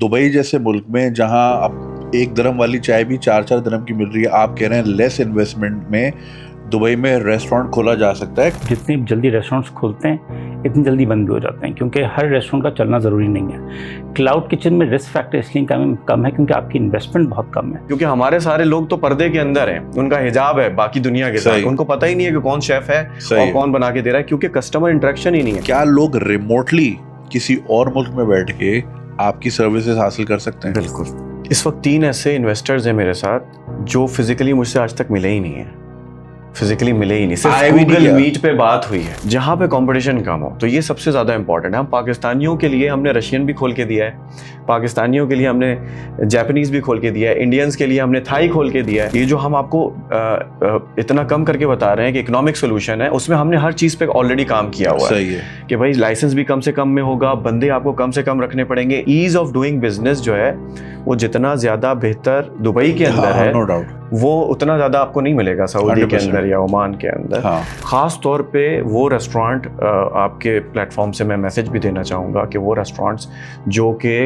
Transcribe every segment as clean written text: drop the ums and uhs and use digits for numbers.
Dubai जैसे मुल्क में जहां अब 1 दिरहम वाली चाय भी 4-4 दिरहम की मिल रही है, आप कह रहे हैं लेस इन्वेस्टमेंट में दुबई में रेस्टोरेंट खोला जा सकता है। जितनी जल्दी रेस्टोरेंट्स खुलते हैं इतनी जल्दी बंद भी हो जाते हैं, क्योंकि हर रेस्टोरेंट का चलना ज़रूरी नहीं है। क्लाउड किचन में रिस्क फैक्टर इसलिए कम है क्योंकि आपकी इन्वेस्टमेंट बहुत कम है। क्योंकि हमारे सारे लोग तो पर्दे के अंदर हैं, उनका हिजाब है बाकी दुनिया के साथ, उनको पता ही नहीं है कि कौन शेफ है और कौन बना के दे रहा है, क्योंकि कस्टमर इंटरेक्शन ही नहीं है। क्या लोग रिमोटली किसी और मुल्क में बैठ के आपकी सर्विसेज हासिल कर सकते हैं? बिल्कुल। इस वक्त 3 ऐसे इन्वेस्टर्स हैं मेरे साथ जो फिजिकली मुझसे आज तक मिले ही नहीं है, सिर्फ गूगल मीट पे बात हुई है, जहां पे कंपटीशन कम हो। तो ये सबसे ज्यादा इंपॉर्टेंट है। हम पाकिस्तानियों के लिए हमने रशियन भी खोल के दिया है, पाकिस्तानियों के लिए हमने जापानीज भी खोल के दिया है, इंडियंस के लिए हमने थाई खोल के दिया है। ये जो हम आपको इतना कम करके बता रहे हैं कि इकोनॉमिक सोल्यूशन है, उसमें हमने हर चीज पे ऑलरेडी काम किया हुआ है। सही है कि भाई लाइसेंस भी कम से कम में होगा, बंदे आपको कम से कम रखने पड़ेंगे। ईज ऑफ डूइंग बिजनेस जो है वो जितना ज्यादा बेहतर दुबई के अंदर है, नो डाउट, वो उतना ज्यादा आपको नहीं मिलेगा सऊदी के अंदर या ओमान के अंदर। खास तौर पे वो रेस्टोरेंट, आपके प्लेटफॉर्म से मैं मैसेज भी देना चाहूँगा कि वो रेस्टोरेंट्स जो कि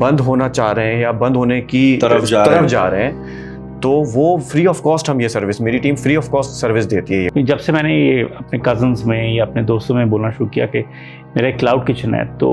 बंद होना चाह रहे हैं या बंद होने की तरफ जा रहे हैं, तो वो फ्री ऑफ कॉस्ट हम ये सर्विस, मेरी team free of cost service देती है। जब से मैंने ये अपने कजन्स में या अपने दोस्तों में बोलना शुरू किया कि मेरा एक क्लाउड किचन है, तो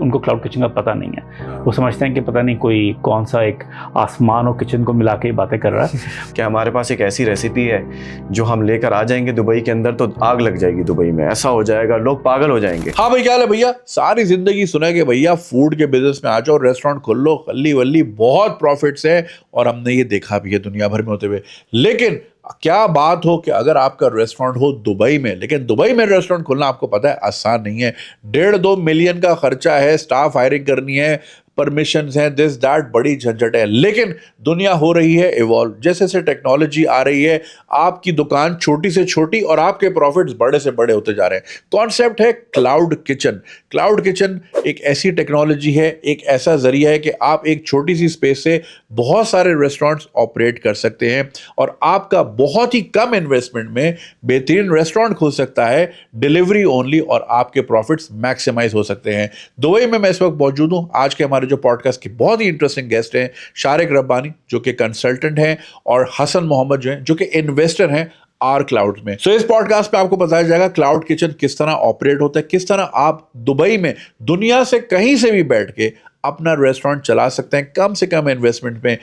उनको क्लाउड किचन का पता नहीं है। वो समझते हैं कि पता नहीं कोई कौन सा एक आसमान और किचन को मिला के बातें कर रहा है। क्या हमारे पास एक ऐसी रेसिपी है जो हम लेकर आ जाएंगे दुबई के अंदर तो आग लग जाएगी दुबई में, ऐसा हो जाएगा, लोग पागल हो जाएंगे। हाँ भाई, क्या है भैया, सारी जिंदगी सुना कि भैया फूड के बिजनेस में आ जाओ, रेस्टोरेंट खोल लो, खल्ली वल्ली बहुत प्रॉफिट्स है, और हमने ये देखा भी है दुनिया भर में होते हुए। लेकिन क्या बात हो कि अगर आपका रेस्टोरेंट हो दुबई में, लेकिन दुबई में रेस्टोरेंट खोलना आपको पता है आसान नहीं है। 1.5-2 मिलियन का खर्चा है, स्टाफ हायरिंग करनी है, परमिशंस हैं, दिस दैट, बड़ी झंझट है। लेकिन दुनिया हो रही है इवॉल्व, जैसे जैसे टेक्नोलॉजी आ रही है, आपकी दुकान छोटी से छोटी और आपके प्रॉफिट्स बड़े से बड़े होते जा रहे हैं। कॉन्सेप्ट है क्लाउड किचन। क्लाउड किचन एक ऐसी टेक्नोलॉजी है, एक ऐसा जरिया है कि आप एक छोटी सी स्पेस से बहुत सारे रेस्टोरेंट्स ऑपरेट कर सकते हैं और आपका बहुत ही कम इन्वेस्टमेंट में बेहतरीन रेस्टोरेंट खुल सकता है, डिलीवरी ओनली, और आपके प्रॉफिट्स मैक्सिमाइज हो सकते हैं। दुबई में मैं इस वक्त मौजूद हूं। आज के हमारे जो पॉडकास्ट के बहुत ही इंटरेस्टिंग गेस्ट हैं, शारिक रब्बानी जो कि कंसल्टेंट हैं, और हसन मोहम्मद जो हैं जो कि इन्वेस्टर हैं आर क्लाउड में। सो इस पॉडकास्ट पे आपको बताया जाएगा क्लाउड किचन किस तरह ऑपरेट होता है, किस तरह आप दुबई में दुनिया से कहीं से भी बैठ के अपना रेस्टोरेंट चला सकते हैं कम से कम इन्वेस्टमेंट में।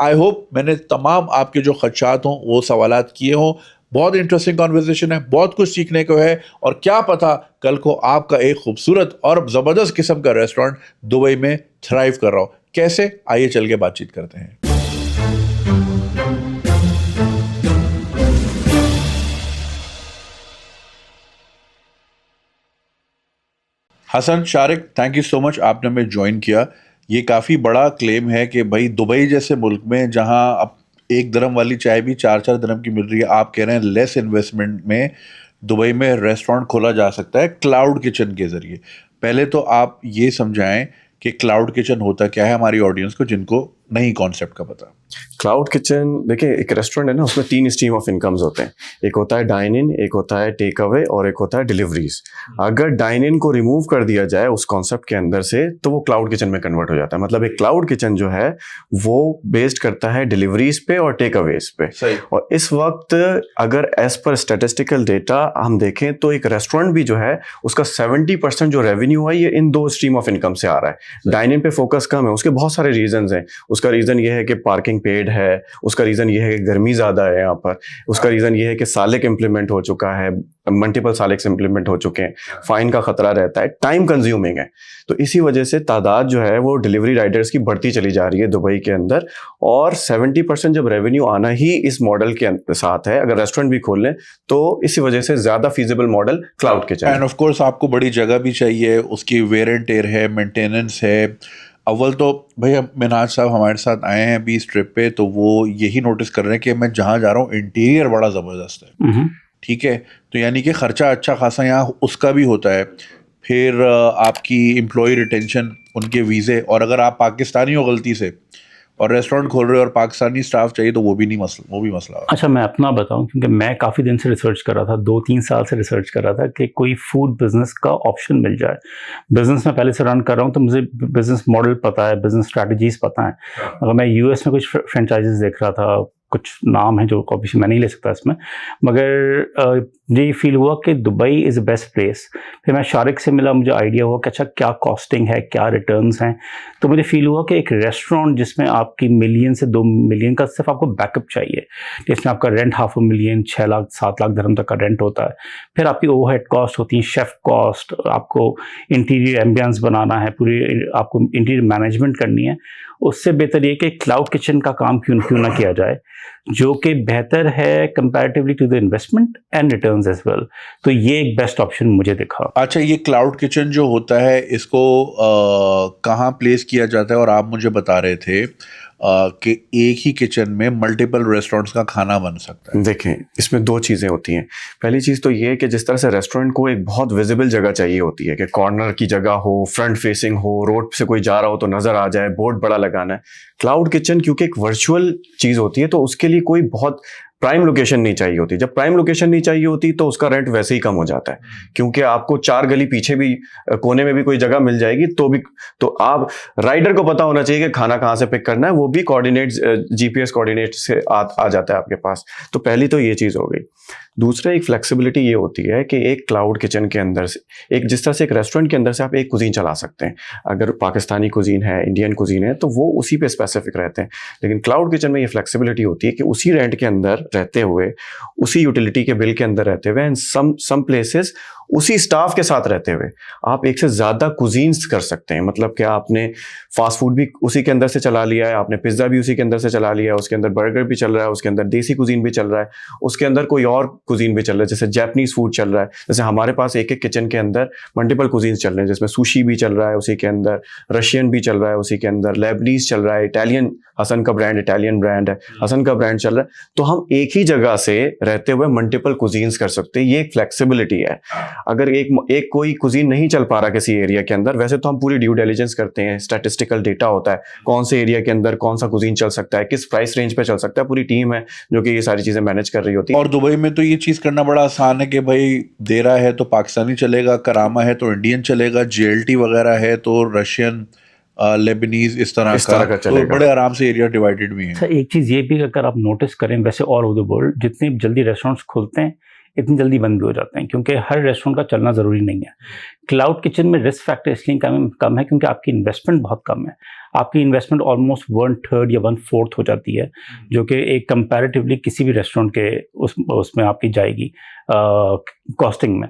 आई होप मैंने तमाम आपके जो खदशात हों वो सवालात किए हों। बहुत इंटरेस्टिंग कॉन्वर्सेशन है, बहुत कुछ सीखने को है, और क्या पता कल को आपका एक खूबसूरत और ज़बरदस्त किस्म का रेस्टोरेंट दुबई में थ्राइव कर रहा हो। कैसे, आइए चल के बातचीत करते हैं। Hasan, Shariq, thank you so much, आपने हमें ज्वाइन किया। ये काफ़ी बड़ा क्लेम है कि भाई दुबई जैसे मुल्क में जहां अब 1 दिरहम वाली चाय भी 4-4 दिरहम की मिल रही है, आप कह रहे हैं लेस इन्वेस्टमेंट में दुबई में रेस्टोरेंट खोला जा सकता है क्लाउड किचन के ज़रिए। पहले तो आप ये समझाएं कि क्लाउड किचन होता क्या है हमारी ऑडियंस को जिनको नहीं कॉन्सेप्ट का पता। क्लाउड किचन, देखिए एक रेस्टोरेंट है ना, उसमें 3 स्ट्रीम ऑफ इनकम्स होते हैं। एक होता है डाइन इन, एक होता है टेक अवे, और एक होता है डिलीवरीज। अगर डाइन इन को रिमूव कर दिया जाए उस कॉन्सेप्ट के अंदर से, तो वो क्लाउड किचन में कन्वर्ट हो जाता है। मतलब एक क्लाउड किचन जो है वो बेस्ड करता है डिलीवरीज पे और टेक अवेज पे। और इस वक्त अगर एज पर स्टैटिस्टिकल डेटा हम देखें तो एक रेस्टोरेंट भी जो है उसका 70% जो रेवेन्यू है ये इन 2 स्ट्रीम ऑफ इनकम से आ रहा है। डाइन इन पे फोकस कम है, उसके बहुत सारे रीजन हैं। उसका रीजन ये है कि पार्किंग पेड है, उसका रीजन ये है कि गर्मी ज्यादा है यहाँ पर, उसका रीजन ये है कि सालिक इंप्लीमेंट हो चुका है, मल्टीपल सालिक्स इंप्लीमेंट हो चुके हैं, फाइन का खतरा रहता है, टाइम कंज्यूमिंग है। तो इसी वजह से तादाद जो है वो डिलीवरी राइडर्स की बढ़ती चली जा रही है दुबई के अंदर। और 70% जब रेवेन्यू आना ही इस मॉडल के साथ है, अगर रेस्टोरेंट भी खोल लें तो इसी वजह से ज्यादा feasible model cloud kitchen. End of course आपको बड़ी जगह भी चाहिए, उसकी वेयर एंड टेयर है, मेंटेनेंस है। अव्वल तो भैया मिनाज साहब हमारे साथ आए हैं अभी इस ट्रिप पे, तो वो यही नोटिस कर रहे हैं कि मैं जहाँ जा रहा हूँ इंटीरियर बड़ा ज़बरदस्त है। ठीक है, तो यानी कि ख़र्चा अच्छा खासा यहाँ उसका भी होता है। फिर आपकी एम्प्लॉय रिटेंशन, उनके वीज़े, और अगर आप पाकिस्तानी हो गलती से और रेस्टोरेंट खोल रहे हो और पाकिस्तानी स्टाफ चाहिए तो वो भी मसला है। अच्छा, मैं अपना बताऊं, क्योंकि मैं काफ़ी दिन से रिसर्च कर रहा था, 2-3 साल से रिसर्च कर रहा था कि कोई फूड बिजनेस का ऑप्शन मिल जाए। बिजनेस मैं पहले से रन कर रहा हूं तो मुझे बिजनेस मॉडल पता है, बिजनेस स्ट्रैटेजीज पता है। अगर मैं यूएस में कुछ फ्रेंचाइजीज देख रहा था, कुछ नाम है जो ऑब्वियसली मैं नहीं ले सकता इसमें, मगर मुझे ये फील हुआ कि Dubai is the best place. फिर मैं शारिक से मिला, मुझे आइडिया हुआ कि अच्छा क्या कॉस्टिंग है, क्या रिटर्न्स हैं। तो मुझे फील हुआ कि एक रेस्टोरेंट जिसमें आपकी मिलियन से 2 मिलियन का सिर्फ आपको बैकअप चाहिए, जिसमें आपका रेंट 500,000, 6 लाख 7 लाख दिरहम तक का रेंट होता है। फिर आपकी ओवरहेड कॉस्ट होती है, शेफ कॉस्ट, आपको इंटीरियर एम्बियंस बनाना है, पूरी आपको इंटीरियर मैनेजमेंट करनी है। उससे बेहतर ये कि क्लाउड किचन का काम क्यों ना किया जाए, जो कि बेहतर है comparatively to the investment and returns as well. तो ये एक बेस्ट ऑप्शन मुझे दिखा। अच्छा, ये क्लाउड किचन जो होता है इसको कहाँ प्लेस किया जाता है? और आप मुझे बता रहे थे कि एक ही किचन में मल्टीपल रेस्टोरेंट्स का खाना बन सकता है। देखें, इसमें 2 चीज़ें होती हैं। पहली चीज़ तो ये है कि जिस तरह से रेस्टोरेंट को एक बहुत विजिबल जगह चाहिए होती है कि कॉर्नर की जगह हो, फ्रंट फेसिंग हो, रोड से कोई जा रहा हो तो नज़र आ जाए, बोर्ड बड़ा लगाना है। क्लाउड किचन क्योंकि एक वर्चुअल चीज़ होती है तो उसके लिए कोई बहुत प्राइम लोकेशन नहीं चाहिए होती। जब प्राइम लोकेशन नहीं चाहिए होती तो उसका रेंट वैसे ही कम हो जाता है, क्योंकि आपको 4 गली पीछे भी कोने में भी कोई जगह मिल जाएगी तो आप राइडर को पता होना चाहिए कि खाना कहाँ से पिक करना है, वो भी कोऑर्डिनेट्स जीपीएस कोऑर्डिनेट से आ जाता है आपके पास। तो पहली तो ये चीज़ हो गई। दूसरा, एक फ्लेक्सिबिलिटी ये होती है कि एक क्लाउड किचन के अंदर से एक जिस तरह से एक रेस्टोरेंट के अंदर से आप एक कुजीन चला सकते हैं। अगर पाकिस्तानी कुजीन है, इंडियन कुजीन है, तो वो उसी पे स्पेसिफिक रहते हैं। लेकिन क्लाउड किचन में ये फ्लेक्सिबिलिटी होती है कि उसी रेंट के अंदर रहते हुए, उसी यूटिलिटी के बिल के अंदर रहते हुए, एंड सम प्लेसेस उसी स्टाफ के साथ रहते हुए आप एक से ज़्यादा कुजीन्स कर सकते हैं। मतलब कि आपने फास्ट फूड भी उसी के अंदर से चला लिया है, आपने पिज़्ज़ा भी उसी के अंदर से चला लिया है, उसके अंदर बर्गर भी चल रहा है, उसके अंदर देसी कुजीन भी चल रहा है, उसके अंदर कोई और कुजीन भी चल रहा है, जैसे जैपनीज फूड चल रहा है। जैसे हमारे पास एक किचन के अंदर मल्टीपल कुजीन्स चल रहे हैं, जिसमें सुशी भी चल रहा है उसी के अंदर, रशियन भी चल रहा है उसी के अंदर, लेबनीज चल रहा है, इटालियन, हसन का ब्रांड इटालियन ब्रांड है, हसन का ब्रांड चल रहा है। तो हम एक ही जगह से रहते हुए मल्टीपल कुजीन्स कर सकते हैं। ये एक फ्लेक्सिबिलिटी है। अगर एक कोई कुजीन नहीं चल पा रहा किसी एरिया के अंदर, वैसे तो हम पूरी ड्यू डिलिजेंस करते हैं, स्टैटिस्टिकल डेटा होता है, कौन से एरिया के अंदर कौन सा कुजीन चल सकता है, किस प्राइस रेंज पे चल सकता है, पूरी टीम है जो कि ये सारी चीजें मैनेज कर रही होती है। और दुबई में तो ये चीज़ करना बड़ा आसान है कि भाई देरा है तो पाकिस्तानी चलेगा, करामा है तो इंडियन चलेगा, जेएलटी वगैरह है तो रशियन, लेबनीज, इस तरह का तो बड़े आराम से एरिया डिवाइडेड भी है। अच्छा, एक चीज़ ये भी अगर आप नोटिस करें, वैसे ऑल ओवर द वर्ल्ड जितनी जल्दी रेस्टोरेंट्स खुलते हैं इतनी जल्दी बंद भी हो जाते हैं, क्योंकि हर रेस्टोरेंट का चलना ज़रूरी नहीं है। क्लाउड किचन में रिस्क फैक्टर इसलिए कम है क्योंकि आपकी इन्वेस्टमेंट बहुत कम है। आपकी इन्वेस्टमेंट ऑलमोस्ट 1/3 या 1/4 हो जाती है, जो कि एक कंपैरेटिवली किसी भी रेस्टोरेंट के उसमें आपकी जाएगी कॉस्टिंग में।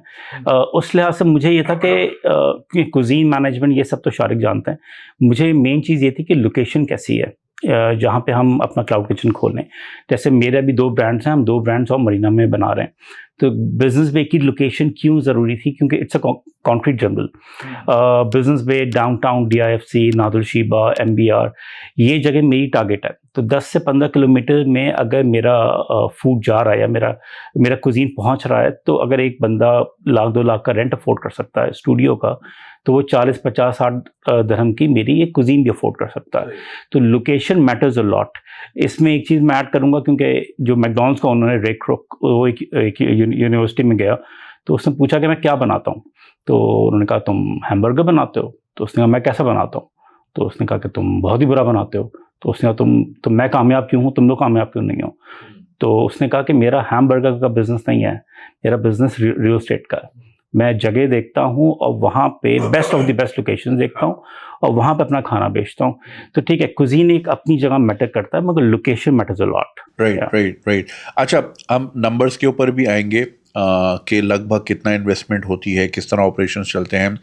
उस लिहाज से मुझे ये था कि कुजीन मैनेजमेंट ये सब तो शारिक जानते हैं। मुझे मेन चीज़ ये थी कि लोकेशन कैसी है जहाँ पे हम अपना क्लाउड किचन खोलें। जैसे मेरे अभी 2 ब्रांड्स हैं, हम 2 ब्रांड्स और मरीना में बना रहे हैं। तो बिजनेस बे की लोकेशन क्यों ज़रूरी थी? क्योंकि it's a concrete jungle. Business bay, downtown, DIFC, Nad Al Sheba, MBR, ये जगह मेरी टारगेट है। तो 10 से 15 किलोमीटर में अगर मेरा फूड जा रहा है या मेरा कुजीन पहुंच रहा है, तो अगर एक बंदा 1-2 लाख का रेंट अफोर्ड कर सकता है स्टूडियो का, तो वो 40, 50, 60 दिरहम की मेरी एक कुजीन भी अफोर्ड कर सकता है। तो लोकेशन मैटर्स अ लॉट। इसमें एक चीज़ मैं ऐड करूँगा, क्योंकि जो मैकडॉनल्ड्स का उन्होंने रेक रोक, वो एक यूनिवर्सिटी में गया तो उसने पूछा कि मैं क्या बनाता हूँ, तो उन्होंने कहा तुम हैमबर्गर बनाते हो। तो उसने कहा मैं कैसा बनाता हूँ? तो उसने कहा कि तुम बहुत ही बुरा बनाते हो। तो उसने कहा तो मैं कामयाब क्यों हूँ, तुम लोग कामयाब क्यों नहीं हो? तो उसने कहा कि मेरा हैमबर्गर का बिजनेस नहीं है, मेरा बिजनेस रियल एस्टेट का है। मैं जगह देखता हूँ और वहाँ पे best of the best location देखता हूँ और वहाँ पे अपना खाना बेचता हूँ। तो ठीक है, कुजीन एक अपनी जगह मैटर करता है, मगर location matters a lot. Right. अच्छा, हम नंबर्स के ऊपर भी आएंगे कि लगभग कितना इन्वेस्टमेंट होती है, किस तरह ऑपरेशंस चलते हैं।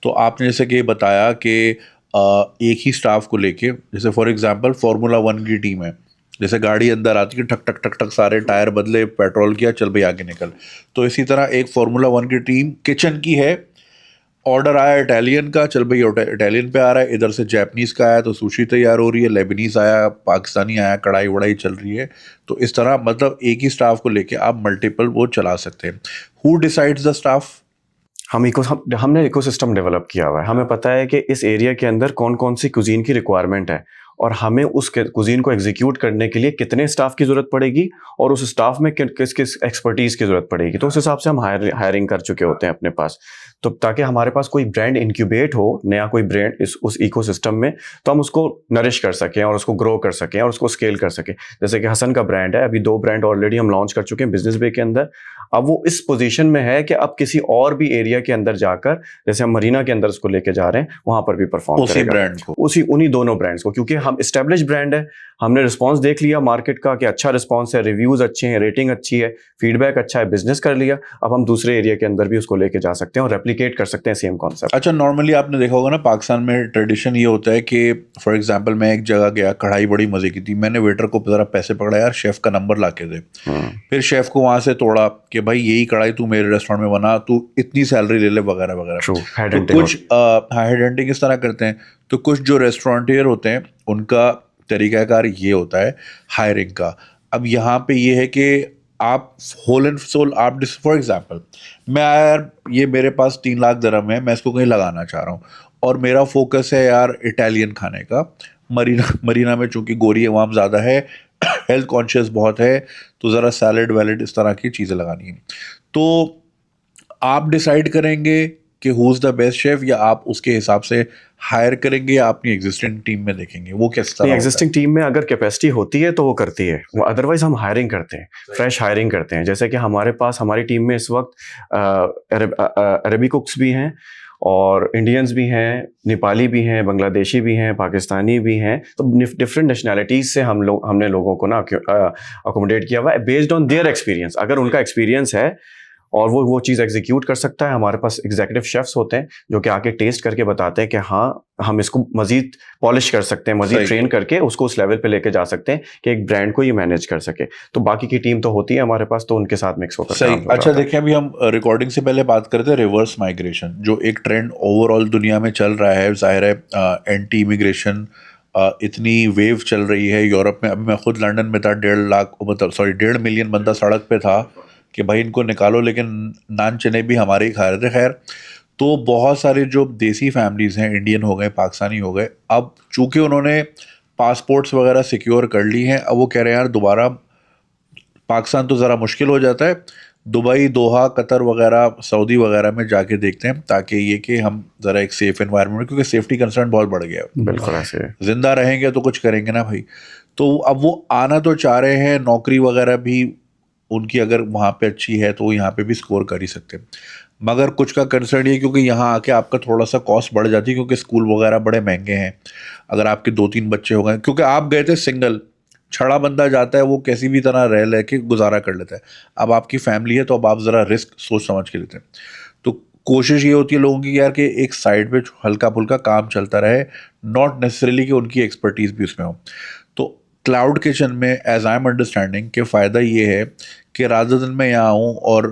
तो आपने जैसे कि बताया कि एक ही स्टाफ को लेके, जैसे फॉर एग्जांपल फार्मूला 1 की टीम है, जैसे गाड़ी अंदर आती है, ठक ठक ठक ठक सारे टायर बदले, पेट्रोल किया, चल भाई आगे निकल। तो इसी तरह एक फार्मूला 1 की टीम किचन की है, ऑर्डर आया इटालियन का, चल भाई इटालियन पे आ रहा है, इधर से जैपनीज़ का आया तो सुशी तैयार हो रही है, लेबनीज़ आया, पाकिस्तानी आया, कढ़ाई वढ़ाई चल रही है। तो इस तरह मतलब एक ही स्टाफ को लेके आप मल्टीपल वो चला सकते हैं। Who decides the staff? हमने इकोसिस्टम डेवलप किया हुआ है। हमें पता है कि इस एरिया के अंदर कौन कौन सी कुजीन की रिक्वायरमेंट है, और हमें उस कुजीन को एग्जीक्यूट करने के लिए कितने स्टाफ की जरूरत पड़ेगी और उस स्टाफ में किस किस एक्सपर्टीज की जरूरत पड़ेगी, तो उस हिसाब से हम हायरिंग कर चुके होते हैं अपने पास। तो ताकि हमारे पास कोई ब्रांड इंक्यूबेट हो, नया कोई ब्रांड उस इकोसिस्टम में, तो हम उसको नरिश कर सकें और उसको ग्रो कर सकें और उसको स्केल कर सकें। जैसे कि हसन का ब्रांड है, अभी 2 ब्रांड ऑलरेडी हम लॉन्च कर चुके हैं बिजनेस बे के अंदर। अब वो इस पोजीशन में है कि अब किसी और भी एरिया के अंदर जाकर, जैसे हम मरीना के अंदर उसको लेके जा रहे हैं, वहां पर भी परफॉर्म उसी करेगा, ब्रांड को, उन्हीं दोनों ब्रांड्स को, क्योंकि हम एस्टेब्लिश ब्रांड है, हमने रिस्पांस देख लिया मार्केट का कि अच्छा रिस्पांस है, रिव्यूज अच्छे हैं, रेटिंग अच्छी है, फीडबैक अच्छा है, बिजनेस कर लिया। अब हम दूसरे एरिया के अंदर भी उसको लेके जा सकते हैं और रेप्लिकेट कर सकते हैं सेम कॉन्सेप्ट। अच्छा, नॉर्मली आपने देखा होगा ना, पाकिस्तान में ट्रेडिशन ये होता है कि फॉर एग्जांपल मैं एक जगह गया, कढ़ाई बड़ी मजे की थी, मैंने वेटर को जरा पैसे पकड़ा, यार शेफ का नंबर ला के दे। फिर शेफ को वहां से तोड़ा कि भाई यही कढ़ाई तू मेरे रेस्टोरेंट में बना, तू इतनी सैलरी ले ले वगैरह वगैरह। तो कुछ हेड हंटिंग इस तरह करते हैं। तो कुछ जो रेस्टोरेंटियर होते हैं उनका तरीकाकार ये होता है हायरिंग का। अब यहाँ पे ये है कि आप होल एंड सोल, आप फॉर एग्जांपल मैं यार, ये मेरे पास 3 लाख दिरहम है, मैं इसको कहीं लगाना चाह रहा हूँ और मेरा फोकस है यार इटालियन खाने का। मरीना में चूंकि गोरी अवाम ज़्यादा है, हेल्थ कॉन्शियस बहुत है, तो ज़रा सैलड वैलड इस तरह की चीज़ें लगानी है। तो आप डिसाइड करेंगे कि who is the best chef, या आप उसके हिसाब से हायर करेंगे या अपनी एग्जिस्टिंग टीम में देखेंगे वो किस तरह? एग्जिस्टिंग टीम में अगर कैपेसिटी होती है तो वो करती है, अदरवाइज हम हायरिंग करते हैं, फ्रेश हायरिंग करते हैं। जैसे कि हमारे पास हमारी टीम में इस वक्त अरबी कुक्स भी हैं और इंडियंस भी हैं, नेपाली भी हैं, बांग्लादेशी भी हैं, पाकिस्तानी भी हैं। तो डिफरेंट नेशनैलिटीज़ से हमने लोगों को ना अकोमोडेट किया हुआ है बेस्ड ऑन देयर एक्सपीरियंस। अगर उनका एक्सपीरियंस है और वो चीज़ एग्जीक्यूट कर सकता है, हमारे पास एग्जीक्यूटिव शेफ्स होते हैं जो कि आके टेस्ट करके बताते हैं कि हाँ हम इसको मजीद पॉलिश कर सकते हैं, मजीद ट्रेन करके उसको उस लेवल पे लेके जा सकते हैं कि एक ब्रांड को ये मैनेज कर सके। तो बाकी की टीम तो होती है हमारे पास, तो उनके साथ मिक्स होकर सही। अच्छा देखिए, अभी हम रिकॉर्डिंग से पहले बात करते हैं रिवर्स माइग्रेशन, जो एक ट्रेंड ओवरऑल दुनिया में चल रहा है। जाहिर है एंटी इमिग्रेशन इतनी वेव चल रही है यूरोप में। अभी मैं खुद लंदन में था, 1.5 मिलियन बंदा सड़क पे था कि भाई इनको निकालो, लेकिन नान चने भी हमारे ही खा रहे थे। खैर, तो बहुत सारे जो देसी फैमिलीज़ हैं, इंडियन हो गए, पाकिस्तानी हो गए, अब चूंकि उन्होंने पासपोर्ट्स वगैरह सिक्योर कर ली हैं, अब वो कह रहे हैं यार दोबारा पाकिस्तान तो ज़रा मुश्किल हो जाता है, दुबई, दोहा, कतर वगैरह, सऊदी वगैरह में जाके देखते हैं, ताकि ये कि हम ज़रा एक सेफ़ एनवायरनमेंट, क्योंकि सेफ्टी कंसर्न बहुत बढ़ गया है। बिल्कुल ऐसे ज़िंदा रहेंगे तो कुछ करेंगे ना भाई। तो अब वो आना तो चाह रहे हैं, नौकरी वगैरह भी उनकी अगर वहाँ पे अच्छी है तो वो यहाँ पे भी स्कोर कर ही सकते हैं। मगर कुछ का कंसर्न ये, क्योंकि यहाँ आके आपका थोड़ा सा कॉस्ट बढ़ जाती है, क्योंकि स्कूल वगैरह बड़े महंगे हैं। अगर आपके 2-3 बच्चे हो गए, क्योंकि आप गए थे सिंगल, छड़ा बंदा जाता है वो कैसी भी तरह रह के गुजारा कर लेता है। अब आपकी फैमिली है तो अब आप ज़रा रिस्क सोच समझ के लेते हैं। तो कोशिश ये होती है लोगों की यार कि एक साइड पे हल्का फुल्का काम चलता रहे, नॉट नेसेसरीली कि उनकी एक्सपर्टीज़ भी उसमें हो। तो क्लाउड किचन में एज आई एम अंडरस्टैंडिंग के फ़ायदा ये है कि रादर दिन मैं यहाँ आऊँ और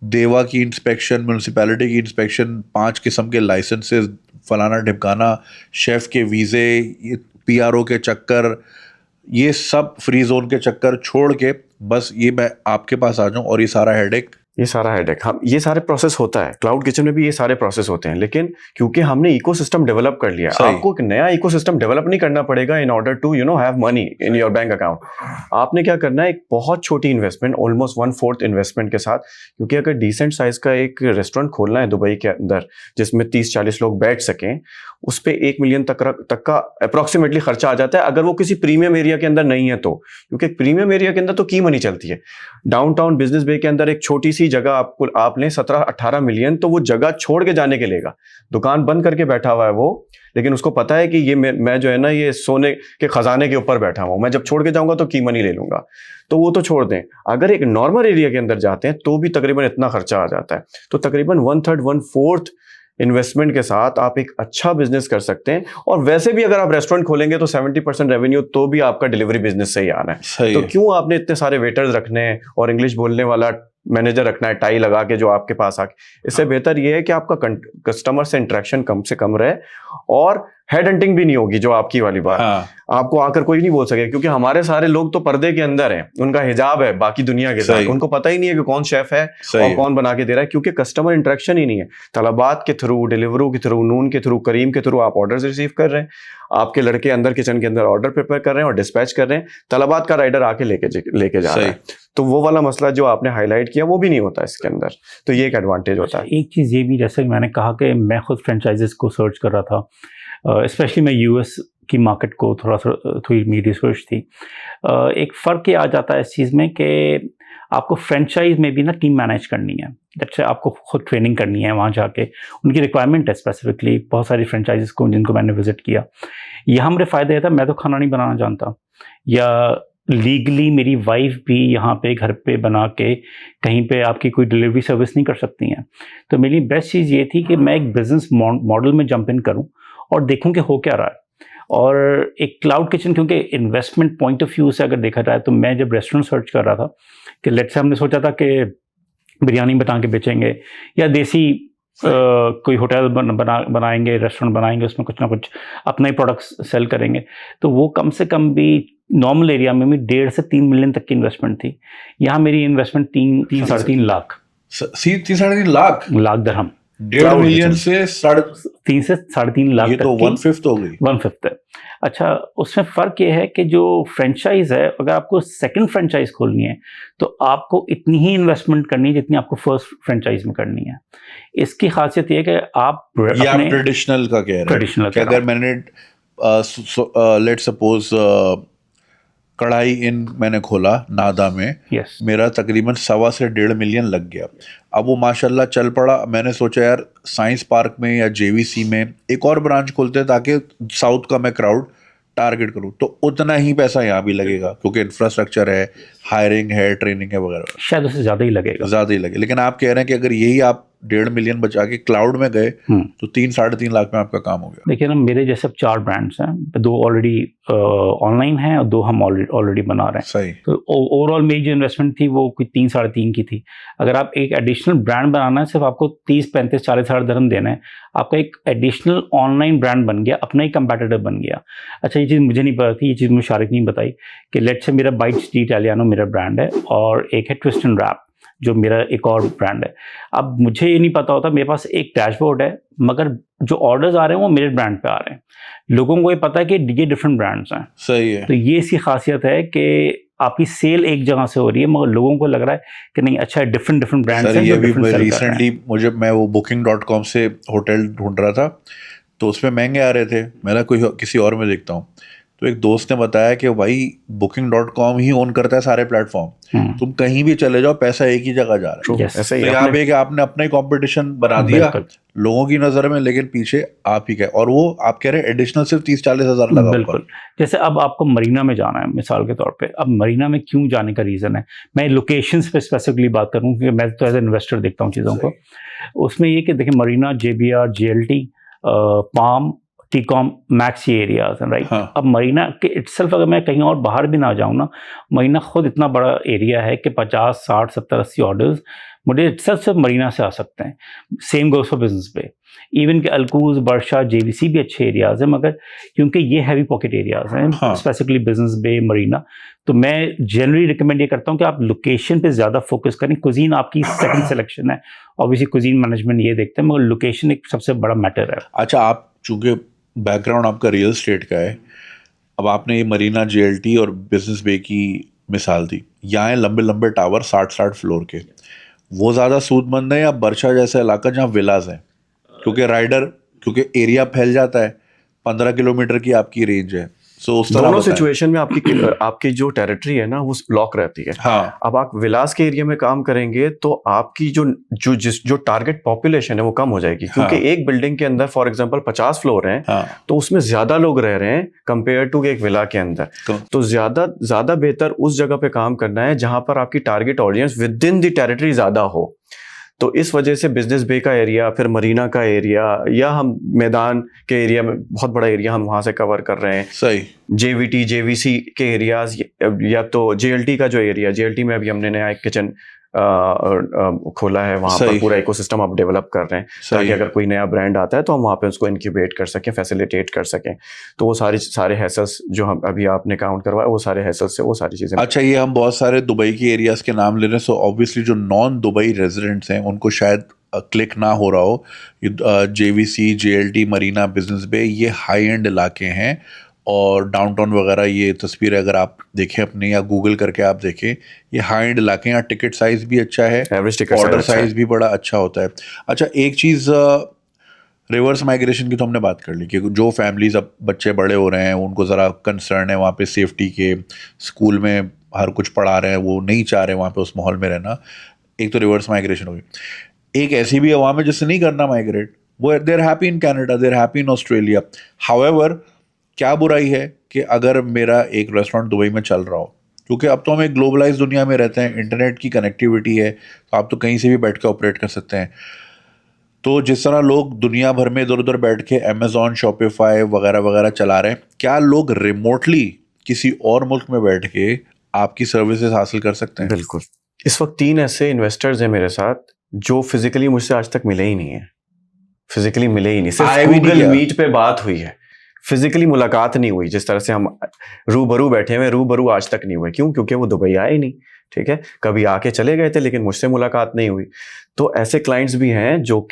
देवा की इंस्पेक्शन, म्यूनसिपैलिटी की इंस्पेक्शन, 5 किस्म के लाइसेंसेस, फलाना ढिमकाना, शेफ़ के वीज़े, PRO के चक्कर, ये सब फ्री जोन के चक्कर छोड़ के बस ये मैं आपके पास आ जाऊँ और ये सारा हेडेक हम ये सारे प्रोसेस होता है क्लाउड किचन में भी, ये सारे प्रोसेस होते हैं। लेकिन क्योंकि हमने इकोसिस्टम डेवलप कर लिया, आपको एक नया इकोसिस्टम डेवलप नहीं करना पड़ेगा in order to have money in your bank account. आपने क्या करना है, एक बहुत छोटी इन्वेस्टमेंट, ऑलमोस्ट 1/4 इन्वेस्टमेंट के साथ, क्योंकि अगर डिसेंट साइज का एक रेस्टोरेंट खोलना है दुबई के अंदर जिसमें 30-40 लोग बैठ सकें, उस पर 1 मिलियन तक का अप्रॉक्सीमेटली खर्चा आ जाता है, अगर वो किसी प्रीमियम एरिया के अंदर नहीं है तो। क्योंकि प्रीमियम एरिया के अंदर तो की मनी चलती है। डाउनटाउन बिजनेस बे के अंदर एक छोटी सी जगह आप लें 17-18 मिलियन, तो वो जगह छोड़ के जाने के लेगा, दुकान बंद करके बैठा हुआ है वो, लेकिन उसको पता है कि ये मैं जो है ना, ये सोने के खजाने के ऊपर बैठा हुआ हूं, मैं जब छोड़ के जाऊंगा तो की मनी ले लूंगा। तो वो तो छोड़ दें, अगर एक नॉर्मल एरिया के अंदर जाते हैं तो भी तकरीबन इतना खर्चा आ जाता है। तो तकरीबन 1/3 1/4 इन्वेस्टमेंट के साथ आप एक अच्छा बिजनेस कर सकते हैं। और वैसे भी अगर आप रेस्टोरेंट खोलेंगे तो 70% रेवेन्यू तो भी आपका डिलीवरी बिजनेस से ही आना है। तो क्यों आपने इतने सारे वेटर्स रखने हैं और इंग्लिश बोलने वाला मैनेजर रखना है टाई लगा के जो आपके पास आके, इससे बेहतर ये है कि आपका कस्टमर से इंटरेक्शन कम से कम रहे और हेड हंटिंग भी नहीं होगी, जो आपकी वाली बात। आपको आकर कोई नहीं बोल सके, क्योंकि हमारे सारे लोग तो पर्दे के अंदर हैं, उनका हिजाब है बाकी दुनिया के साथ, उनको पता ही नहीं है कि कौन शेफ है और कौन बना के दे रहा है, क्योंकि कस्टमर इंटरेक्शन ही नहीं है। तलबात के थ्रू, डिलीवरू के थ्रू, नून के थ्रू, करीम के थ्रू आप ऑर्डर्स रिसीव कर रहे हैं, आपके लड़के अंदर किचन के अंदर ऑर्डर प्रिपेयर कर रहे हैं और डिस्पैच कर रहे हैं, तलबात का राइडर आके लेके जा रहा है। तो वो वाला मसला जो आपने हाईलाइट किया वो भी नहीं होता इसके अंदर, तो ये एक एडवांटेज होता है। एक चीज़ ये भी, जैसे मैंने कहा कि मैं खुद फ्रेंचाइजेस को सर्च कर रहा था, स्पेशली मैं यूएस की मार्केट को थोड़ी मेरी रिसर्च थी। एक फ़र्क ये आ जाता है इस चीज़ में कि आपको फ्रेंचाइज में भी ना टीम मैनेज करनी है, जैसे आपको खुद ट्रेनिंग करनी है वहाँ जाके, उनकी रिक्वायरमेंट है स्पेसिफिकली। बहुत सारी फ्रेंचाइजेस को जिनको मैंने विजिट किया, यहाँ मेरे फ़ायदे ये था, मैं तो खाना नहीं बनाना जानता, या लीगली मेरी वाइफ भी यहाँ पे घर पे बना के कहीं पे आपकी कोई डिलीवरी सर्विस नहीं कर सकती हैं। तो मेरी बेस्ट चीज़ ये थी कि मैं एक बिजनेस मॉडल में जंप इन करूँ और देखूं कि हो क्या रहा है। और एक क्लाउड किचन, क्योंकि इन्वेस्टमेंट पॉइंट ऑफ व्यू से अगर देखा जाए, तो मैं जब रेस्टोरेंट सर्च कर रहा था कि लेट्स से हमने सोचा था कि बिरयानी बना के बेचेंगे या देसी कोई होटल बनाएंगे, रेस्टोरेंट बनाएंगे, उसमें कुछ ना कुछ अपना ही प्रोडक्ट्स सेल करेंगे, तो वो कम से कम भी नॉर्मल एरिया में भी 1.5 से 3 मिलियन तक की इन्वेस्टमेंट थी। यहाँ मेरी इन्वेस्टमेंट 3-3.5 लाख 3-3.5 लाख दरहम, 1.5 मिलियन से 3 से 3.5 लाख, ये तो 1/5 हो गई। 1/5 है। अच्छा, उसमें फ़र्क ये है कि जो फ्रेंचाइज है, अगर आपको सेकंड फ्रेंचाइज खोलनी है तो आपको इतनी ही इन्वेस्टमेंट करनी है जितनी आपको फर्स्ट फ्रेंचाइज में करनी है। इसकी खासियत ये है कि आप ट्रेडिशनल का कह रहे हैं कि अगर मैंने लेट्स सपोज कढ़ाई इन मैंने खोला नादा में, मेरा तकरीबन 1.25 से 1.5 मिलियन लग गया। अब वो माशाल्लाह चल पड़ा। मैंने सोचा यार साइंस पार्क में या जेवीसी में एक और ब्रांच खोलते हैं ताकि साउथ का मैं क्राउड टारगेट करूं, तो उतना ही पैसा यहाँ भी लगेगा क्योंकि इंफ्रास्ट्रक्चर है, हायरिंग है, ट्रेनिंग है वगैरह, शायद उससे ज़्यादा ही लगेगा। लेकिन आप कह रहे हैं कि अगर यही आप 1.5 मिलियन बचा के क्लाउड में गए तो 3-3.5 लाख में आपका काम हो गया। देखिए ना, मेरे जैसे 4 ब्रांड्स हैं, 2 ऑलरेडी ऑनलाइन हैं और 2 हम ऑलरेडी बना रहे हैं। सही। तो ओवरऑल मेरी जो इन्वेस्टमेंट थी वो कोई 3-3.5 की थी। अगर आप एक एडिशनल ब्रांड बनाना है, सिर्फ आपको 30-35-40 हज़ार दिरहम देना है, आपका एक एडिशनल ऑनलाइन ब्रांड बन गया, अपना ही कंपेटिटर बन गया। अच्छा, ये चीज़ मुझे नहीं पता थी, ये चीज़ मुझे शारिक नहीं बताई कि लेट्स से मेरा बाइट्स डी इटालियानो मेरा ब्रांड है और एक है ट्विस्ट एंड रैप जो मेरा एक और ब्रांड है। अब मुझे ये नहीं पता होता, मेरे पास एक डैशबोर्ड है मगर जो ऑर्डर्स आ रहे हैं वो मेरे ब्रांड पे आ रहे हैं। लोगों को ये पता है कि ये डिफरेंट ब्रांड्स हैं। सही है। तो ये इसकी खासियत है कि आपकी सेल एक जगह से हो रही है मगर लोगों को लग रहा है कि नहीं, अच्छा डिफरेंट ब्रांड्स हैं। ये भी रिसेंटली मैं वो booking.com से होटल ढूंढ रहा था तो उसमें महंगे आ रहे थे, मैं कोई किसी और में देखता हूँ, तो एक दोस्त ने बताया कि भाई booking.com ही ओन करता है सारे प्लेटफॉर्म, तुम कहीं भी चले जाओ पैसा एक ही जगह जा रहा है। ऐसे ही तो यहाँ पे कि आपने अपना ही कंपटीशन बना दिया लोगों की नजर में, लेकिन पीछे आप ही गए और वो आप कह रहे हैं एडिशनल सिर्फ 30-40 हज़ार लगा। बिल्कुल। जैसे अब आपको मरीना में जाना है मिसाल के तौर पे, अब मरीना में क्यों जाने का रीज़न है, मैं लोकेशंस पे स्पेसिफिकली बात करूँ क्योंकि मैं तो एज ए इन्वेस्टर देखता हूँ चीज़ों को। उसमें ये कि देखिए Marina, JBR, JLT, Palm, TECOM, Max, ये एरियाज हैं, राइट। अब मरीना के इटसेल्फ अगर मैं कहीं और बाहर भी ना जाऊँ ना, मरीना खुद इतना बड़ा एरिया है कि 50, 60, 70, 80 ऑर्डर्स मुझे इटसेल्फ सिर्फ मरीना से आ सकते हैं। सेम गोज़ फॉर बिजनेस पे, इवन के अलकूज, बर्शा, JVC भी अच्छे एरियाज हैं मगर क्योंकि ये हैवी पॉकेट एरियाज हैं, स्पेसिफिकली बिजनेस बे, मरीना, तो मैं जनरली रिकमेंड ये करता हूँ कि आप लोकेशन पे ज़्यादा फोकस करें। कुजीन आपकी सेकंड सिलेक्शन है, ऑब्वियसली कुजीन मैनेजमेंट ये देखते हैं मगर लोकेशन एक सबसे बड़ा मैटर है। अच्छा, आप चूँकि बैकग्राउंड आपका रियल एस्टेट का है, अब आपने ये मरीना, JLT और बिजनेस बे की मिसाल दी, यहाँ लंबे टावर 60-60 फ्लोर के, वो ज़्यादा सूदमंद है या बर्शा जैसा इलाका जहाँ विलाज है? क्योंकि एरिया फैल जाता है, 15 किलोमीटर की आपकी रेंज है, सो उस तरह दोनों सिचुएशन में आपकी जो टेरिटरी है ना वो ब्लॉक रहती है। हाँ। अब आप विलास के एरिया में काम करेंगे तो आपकी जो टारगेट पॉपुलेशन है वो कम हो जाएगी, क्योंकि एक बिल्डिंग के अंदर फॉर एग्जांपल 50 फ्लोर हैं, तो उसमें ज्यादा लोग रह रहे हैं कंपेयर टू एक विला के अंदर। तो ज्यादा बेहतर उस जगह पे काम करना है जहां पर आपकी target audience with in the territory ज्यादा हो। तो इस वजह से बिजनेस बे का एरिया, फिर मरीना का एरिया, या हम मैदान के एरिया में बहुत बड़ा एरिया हम वहां से कवर कर रहे हैं। सही। JVT, JVC के एरियाज, या तो JLT का जो एरिया, JLT में अभी हमने नया एक किचन खोला है, वहाँ पर सही। पूरा इकोसिस्टम आप डेवलप कर रहे हैं सही। ताकि अगर कोई नया ब्रांड आता है तो हम वहाँ पे उसको इनक्यूबेट कर सकें, फैसिलिटेट कर सकें। तो वो सारे हैसल्स जो हम अभी आपने काउंट करवाया, वो सारे हैसल्स से वो सारी चीज़ें। अच्छा, ये हम बहुत सारे दुबई के एरियाज के नाम ले रहे हैं, सो ऑब्वियसली जो नॉन दुबई रेजिडेंट्स हैं उनको शायद क्लिक ना हो रहा हो, JVC, JLT, मरीना, बिजनेस बे, ये हाई एंड इलाके हैं। और डाउनटाउन वगैरह ये तस्वीरें अगर आप देखें अपने या गूगल करके आप देखें, ये हाई एंड इलाके हैं। टिकट साइज भी अच्छा है, एवरेज टिकट ऑर्डर साइज भी बड़ा अच्छा होता है। अच्छा, एक चीज़, रिवर्स माइग्रेशन की तो हमने बात कर ली कि जो फैमिलीज अब बच्चे बड़े हो रहे हैं उनको ज़रा कंसर्न है वहाँ पे सेफ्टी के, स्कूल में हर कुछ पढ़ा रहे हैं, वो नहीं चाह रहे वहाँ पे उस माहौल में रहना। एक तो रिवर्स माइग्रेशन हो गई। एक ऐसी भी अवाम है जिससे नहीं करना माइग्रेट, वो they're happy in Canada, they're happy in Australia. However, क्या बुराई है कि अगर मेरा एक रेस्टोरेंट दुबई में चल रहा हो, क्योंकि अब तो हम एक ग्लोबलाइज दुनिया में रहते हैं, इंटरनेट की कनेक्टिविटी है, तो आप तो कहीं से भी बैठ के ऑपरेट कर सकते हैं। तो जिस तरह लोग दुनिया भर में इधर उधर बैठ के अमेजॉन, शॉपिफाई वगैरह वगैरह चला रहे हैं, क्या लोग रिमोटली किसी और मुल्क में बैठ के आपकी सर्विसेज हासिल कर सकते हैं? बिल्कुल। इस वक्त 3 ऐसे इन्वेस्टर्स हैं मेरे साथ जो फिजिकली मुझसे आज तक मिले ही नहीं है, फिजिकली मिले ही नहीं, आए सिर्फ भी नहीं गूगल क्या? मीट पे बात हुई है, फिजिकली मुलाकात नहीं हुई। जिस तरह से हम रूबरू बैठे हुए, रूबरू आज तक नहीं हुए। क्यों? क्योंकि वो दुबई आए ही नहीं। ठीक है, कभी आके चले गए थे लेकिन मुझसे मुलाकात नहीं हुई। तो ऐसे क्लाइंट्स भी हैं जो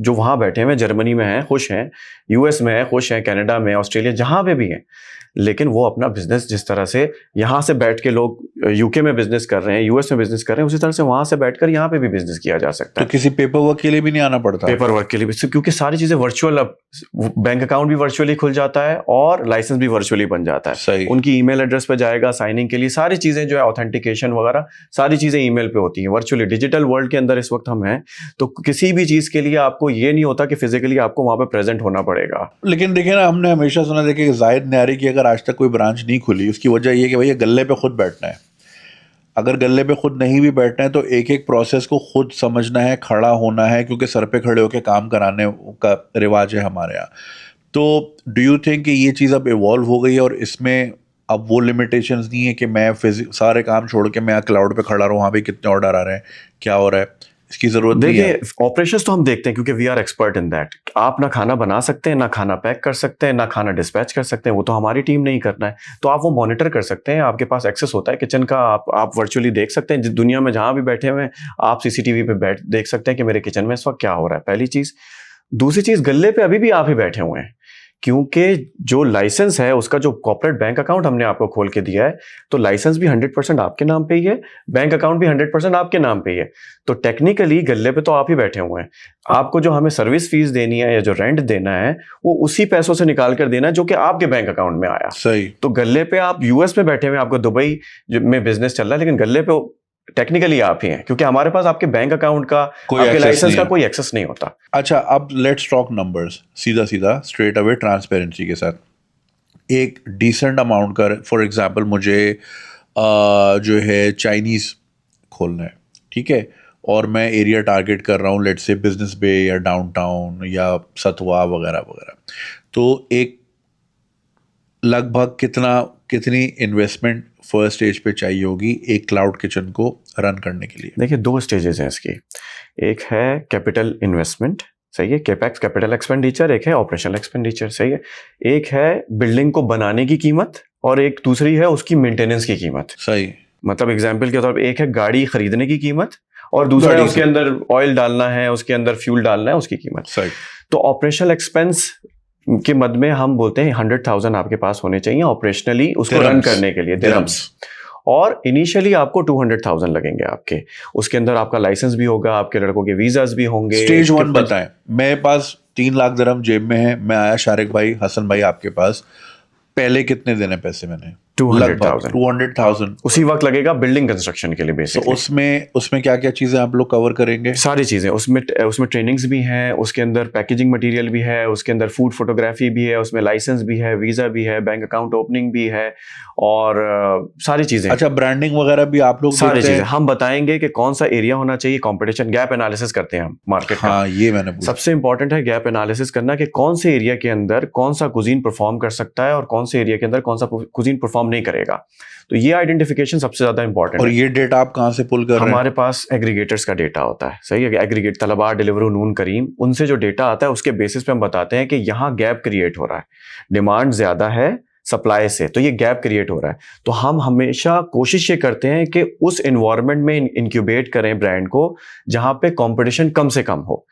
वहाँ बैठे हुए, जर्मनी में हैं, खुश हैं, US में हैं, खुश हैं, कनाडा में, ऑस्ट्रेलिया, जहाँ पे भी हैं, लेकिन वो अपना बिजनेस जिस तरह से यहाँ से बैठ के लोग UK में बिजनेस कर रहे हैं, US में बिजनेस कर रहे हैं, उसी तरह से वहाँ से बैठकर यहाँ पे भी बिजनेस किया जा सकता तो है। किसी पेपर वर्क के लिए भी नहीं आना पड़ता? पेपर वर्क के लिए भी, क्योंकि सारी चीजें वर्चुअल, अब बैंक अकाउंट भी वर्चुअली खुल जाता है और लाइसेंस भी वर्चुअली बन जाता है। सही। उनकी ईमेल एड्रेस पे जाएगा साइनिंग के लिए, सारी चीजें जो है ऑथेंटिकेशन वगैरह सारी चीजें ईमेल पे होती हैं वर्चुअली। डिजिटल वर्ल्ड के अंदर इस वक्त हम हैं, तो किसी भी चीज के लिए आपको ये नहीं होता कि फिजिकली आपको वहां पे प्रेजेंट होना पड़ेगा। लेकिन देखिए ना, हमने हमेशा सुना, देखिए जाहिद न्यारी की अगर आज तक कोई ब्रांच नहीं खुली, उसकी वजह ये कि भैया गले पे खुद बैठना है। अगर गले पे खुद नहीं भी बैठना है तो एक एक प्रोसेस को खुद समझना है, खड़ा होना है, क्योंकि सर पे खड़े होकर काम कराने का रिवाज है हमारे यहाँ। तो डू यू थिंक कि ये चीज़ अब इवॉल्व हो गई है और इसमें अब वो लिमिटेशंस नहीं है कि मैं सारे काम छोड़ के मैं क्लाउड पे खड़ा रहूँ, वहाँ पे कितने ऑर्डर आ रहे हैं, क्या हो रहा है, इसकी जरूरत नहीं है? देखिए, ऑपरेशंस तो हम देखते हैं क्योंकि we are expert in that. आप ना खाना बना सकते हैं, ना खाना पैक कर सकते हैं, ना खाना डिस्पैच कर सकते हैं, वो तो हमारी टीम नहीं करना है। तो आप वो मॉनिटर कर सकते हैं, आपके पास एक्सेस होता है किचन का, आप वर्चुअली देख सकते हैं। जिस दुनिया में जहां भी बैठे हुए हैं आप CCTV पे देख सकते हैं कि मेरे किचन में इस वक्त क्या हो रहा है, पहली चीज। दूसरी चीज, गल्ले पे अभी भी आप ही बैठे हुए हैं, क्योंकि जो लाइसेंस है उसका, जो कॉर्पोरेट बैंक अकाउंट हमने आपको खोल के दिया है, तो लाइसेंस भी 100% आपके नाम पे ही है, बैंक अकाउंट भी 100% आपके नाम पे ही है। तो टेक्निकली गल्ले पे तो आप ही बैठे हुए हैं। आपको जो हमें सर्विस फीस देनी है या जो रेंट देना है वो उसी पैसों से निकाल कर देना है जो कि आपके बैंक अकाउंट में आया। सही। तो गल्ले पे आप US में बैठे हुए, आपको दुबई में बिजनेस चल रहा है, लेकिन गल्ले पे टेक्निकली आप ही हैं, क्योंकि हमारे पास आपके बैंक अकाउंट का, आपके लाइसेंस का कोई एक्सेस नहीं होता। अच्छा, अब लेट्स टॉक नंबर्स, सीधा सीधा स्ट्रेट अवे ट्रांसपेरेंसी के साथ। एक डिसेंट अमाउंट का, फॉर एग्जांपल मुझे जो है चाइनीज़ खोलना है, ठीक है, और मैं एरिया टारगेट कर रहा हूँ, लेट्स से बिजनेस बे या डाउनटाउन या सतवा वगैरह वगैरह, तो एक लगभग कितनी इन्वेस्टमेंट फर्स्ट स्टेज पे चाहिए होगी एक क्लाउड किचन को रन करने के लिए? देखिए, 2 स्टेजेस हैं इसकी। एक है कैपिटल इन्वेस्टमेंट, सही है, कैपेक्स, कैपिटल एक्सपेंडिचर। एक है ऑपरेशनल एक्सपेंडिचर, सही है। एक है बिल्डिंग को बनाने की कीमत और एक दूसरी है उसकी मेंटेनेंस की कीमत। सही। मतलब एग्जाम्पल के तौर पर एक है गाड़ी खरीदने की कीमत और दूसरा है उसके अंदर ऑयल डालना है, उसके अंदर फ्यूल डालना है, उसकी कीमत। सही। तो ऑपरेशनल एक्सपेंस के मद में हम बोलते हैं 100,000 आपके पास होने चाहिए ऑपरेशनली उसको रन करने के लिए, दिरहम्स। और इनिशियली आपको 200,000 लगेंगे आपके। उसके अंदर आपका लाइसेंस भी होगा, आपके लड़कों के वीजास भी होंगे। स्टेज 1 बताएं। मेरे पास 3 लाख दिरहम जेब में है, मैं आया शारिक भाई, हसन भाई आपके पास, पहले कितने देने पैसे मैंने? 200,000। उसी वक्त लगेगा बिल्डिंग कंस्ट्रक्शन के लिए बेसिकली। तो उसमें क्या क्या चीजें आप लोग कवर करेंगे? सारी चीजें उसमें ट्रेनिंग्स भी हैं, उसके अंदर पैकेजिंग मटेरियल भी है, उसके अंदर फूड फोटोग्राफी भी है, उसमें लाइसेंस भी है, वीजा भी है, बैंक अकाउंट ओपनिंग भी है और सारी चीजें। अच्छा, ब्रांडिंग वगैरह भी आप लोग सारी चीजें हम बताएंगे कि कौन सा एरिया होना चाहिए। कंपटीशन गैप एनालिसिस करते हैं हम मार्केट का। हाँ, ये मैंने पूछा। सबसे इंपॉर्टेंट है गैप एनालिसिस करना कि कौन से एरिया के अंदर कौन सा कुजीन परफॉर्म कर सकता है और कौन से एरिया के अंदर कौन सा कुजीन परफॉर्म परफॉर्म नहीं करेगा। तो ये आइडेंटिफिकेशन सबसे ज्यादा इंपॉर्टेंट और है। ये डेटा आप कहाँ से पुल कर रहे हैं? हमारे पास एग्रीगेटर्स का डेटा होता है, सही है, एग्रीगेट तलबार, डिलीवरू, नून, करीम, उनसे जो डेटा आता है उसके बेसिस पे हम बताते हैं कि यहाँ गैप क्रिएट हो रहा है, डिमांड ज्यादा है सप्लाई से, तो ये गैप क्रिएट हो रहा है। तो हम हमेशा कोशिश ये करते हैं कि उस एनवायरनमेंट में इंक्यूबेट करें ब्रांड को जहां पे कंपटीशन कम से कम हो,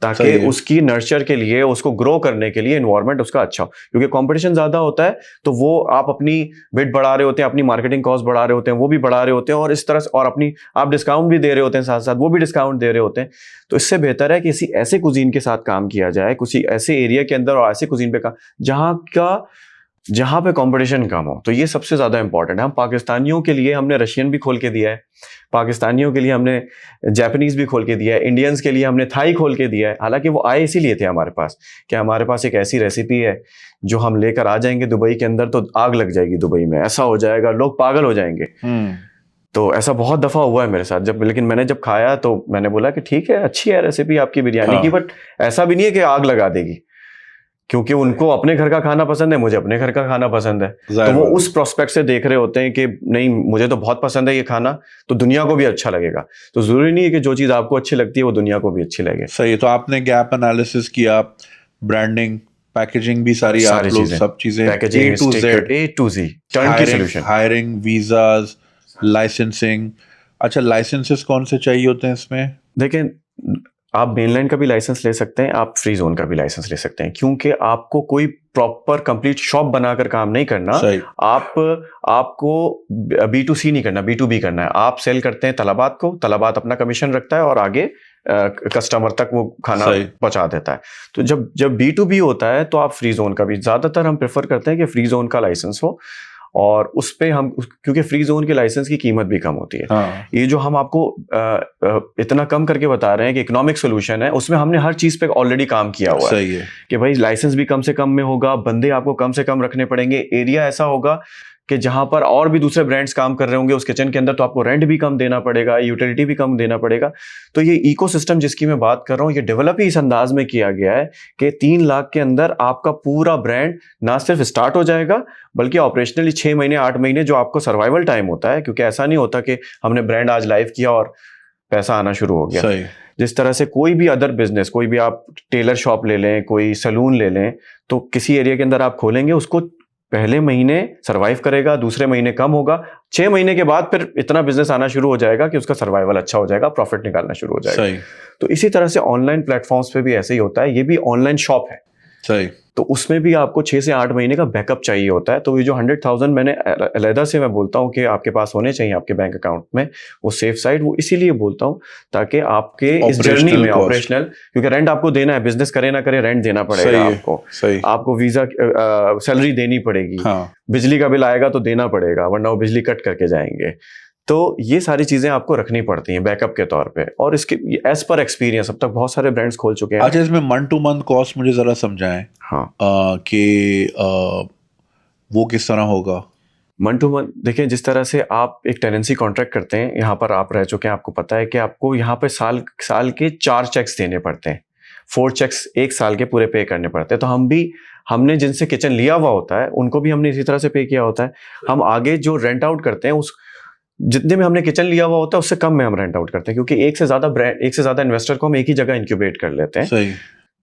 ताकि उसकी नर्चर के लिए, उसको ग्रो करने के लिए एनवायरनमेंट उसका अच्छा हो। क्योंकि कंपटीशन ज्यादा होता है तो वो आप अपनी बिड बढ़ा रहे होते हैं, अपनी मार्केटिंग कॉस्ट बढ़ा रहे होते हैं, वो भी बढ़ा रहे होते हैं, और इस तरह से, और अपनी आप डिस्काउंट भी दे रहे होते हैं, साथ साथ वो भी डिस्काउंट दे रहे होते हैं। तो इससे बेहतर है कि किसी ऐसे कुजीन के साथ काम किया जाए, किसी ऐसे एरिया के अंदर और ऐसे कुजीन पे काम जहां पे कंपटीशन कम हो। तो ये सबसे ज्यादा इंपॉर्टेंट है। हम पाकिस्तानियों के लिए हमने रशियन भी खोल के दिया है, पाकिस्तानियों के लिए हमने जापानीज भी खोल के दिया है, इंडियंस के लिए हमने थाई खोल के दिया है। हालांकि वो आए इसीलिए थे हमारे पास कि हमारे पास एक ऐसी रेसिपी है जो हम लेकर आ जाएंगे दुबई के अंदर तो आग लग जाएगी दुबई में, ऐसा हो जाएगा, लोग पागल हो जाएंगे। तो ऐसा बहुत दफा हुआ है मेरे साथ। लेकिन मैंने जब खाया तो मैंने बोला कि ठीक है, अच्छी है रेसिपी आपकी बिरयानी की, बट ऐसा भी नहीं है कि आग लगा देगी, क्योंकि उनको अपने घर का खाना पसंद है, मुझे अपने घर का खाना पसंद है। तो वो उस प्रोस्पेक्ट से देख रहे होते हैं कि नहीं, मुझे तो बहुत पसंद है ये खाना, तो दुनिया को भी अच्छा लगेगा। तो जरूरी नहीं है कि जो चीज आपको अच्छी लगती है वो दुनिया को भी अच्छी लगे। सही है। तो आपने गैप एनालिसिस किया, ब्रांडिंग, पैकेजिंग भी सारी आप लोग सब चीजें packaging A to Z turnkey solution, hiring, visas, licensing. अच्छा, लाइसेंसेस कौन से चाहिए होते हैं इसमें? देखें, आप मेनलैंड का भी लाइसेंस ले सकते हैं, आप फ्री जोन का भी लाइसेंस ले सकते हैं, क्योंकि आपको कोई प्रॉपर कंप्लीट शॉप बनाकर काम नहीं करना। आपको B2C नहीं करना, B2B करना है। आप सेल करते हैं तलबात को, तलबात अपना कमीशन रखता है और आगे कस्टमर तक वो खाना पहुंचा देता है। तो जब B2B होता है तो आप फ्री जोन का भी, ज्यादातर हम प्रेफर करते हैं कि फ्री जोन का लाइसेंस हो, और उस पे हम, क्योंकि फ्री जोन के लाइसेंस की कीमत भी कम होती है। ये जो हम आपको इतना कम करके बता रहे हैं कि इकोनॉमिक सोल्यूशन है, उसमें हमने हर चीज पे ऑलरेडी काम किया हुआ है। कि भाई लाइसेंस भी कम से कम में होगा, बंदे आपको कम से कम रखने पड़ेंगे, एरिया ऐसा होगा कि जहां पर और भी दूसरे ब्रांड्स काम कर रहे होंगे उस किचन के अंदर, तो आपको रेंट भी कम देना पड़ेगा, यूटिलिटी भी कम देना पड़ेगा। तो ये इकोसिस्टम जिसकी मैं बात कर रहा हूँ, ये डेवलप ही इस अंदाज में किया गया है कि 3 लाख के अंदर आपका पूरा ब्रांड ना सिर्फ स्टार्ट हो जाएगा, बल्कि ऑपरेशनली 6 महीने 8 महीने जो आपको सर्वाइवल टाइम होता है, क्योंकि ऐसा नहीं होता कि हमने ब्रांड आज लाइव किया और पैसा आना शुरू हो गया। जिस तरह से कोई भी अदर बिजनेस, कोई भी आप टेलर शॉप ले लें, कोई सैलून ले लें, तो किसी एरिया के अंदर आप खोलेंगे, उसको पहले महीने सरवाइव करेगा, दूसरे महीने कम होगा, 6 महीने के बाद फिर इतना बिजनेस आना शुरू हो जाएगा कि उसका सर्वाइवल अच्छा हो जाएगा, प्रॉफिट निकालना शुरू हो जाएगा। तो इसी तरह से ऑनलाइन प्लेटफॉर्म्स पे भी ऐसे ही होता है। ये भी ऑनलाइन शॉप है, सही, तो उसमें भी आपको 6 से 8 महीने का बैकअप चाहिए होता है। तो ये जो 100,000 मैंने अलहदा से मैं बोलता हूँ कि आपके पास होने चाहिए आपके बैंक अकाउंट में, वो सेफ साइड, वो इसीलिए बोलता हूँ ताकि आपके इस जर्नी में ऑपरेशनल, क्योंकि रेंट आपको देना है, बिजनेस करे ना करे रेंट देना पड़ेगा आपको वीजा सैलरी देनी पड़ेगी, बिजली का बिल आएगा तो देना पड़ेगा, वरना वो बिजली कट करके जाएंगे। तो ये सारी चीजें आपको रखनी पड़ती हैं बैकअप के तौर पे। और इसके एज पर एक्सपीरियंस अब तक बहुत सारे ब्रांड्स खोल चुके हैं। अच्छा, इसमें मंथ टू मंथ कॉस्ट मुझे जरा समझाएं। कि वो किस तरह होगा मंथ टू मंथ? देखिए, जिस तरह से आप एक टेनेंसी कॉन्ट्रैक्ट करते हैं, यहाँ पर आप रह चुके हैं, आपको पता है कि आपको यहाँ पे साल के 4 चेक्स देने पड़ते हैं, 4 चेक्स 1 साल के पूरे पे करने पड़ते हैं। तो हमने जिनसे किचन लिया हुआ होता है उनको भी हमने इसी तरह से पे किया होता है। हम आगे जो रेंट आउट करते हैं, उस जितने में हमने किचन लिया हुआ होता है उससे कम में हम रेंट आउट करते हैं, क्योंकि एक से ज्यादा इन्वेस्टर को हम एक ही जगह इंक्यूबेट कर लेते हैं। सही।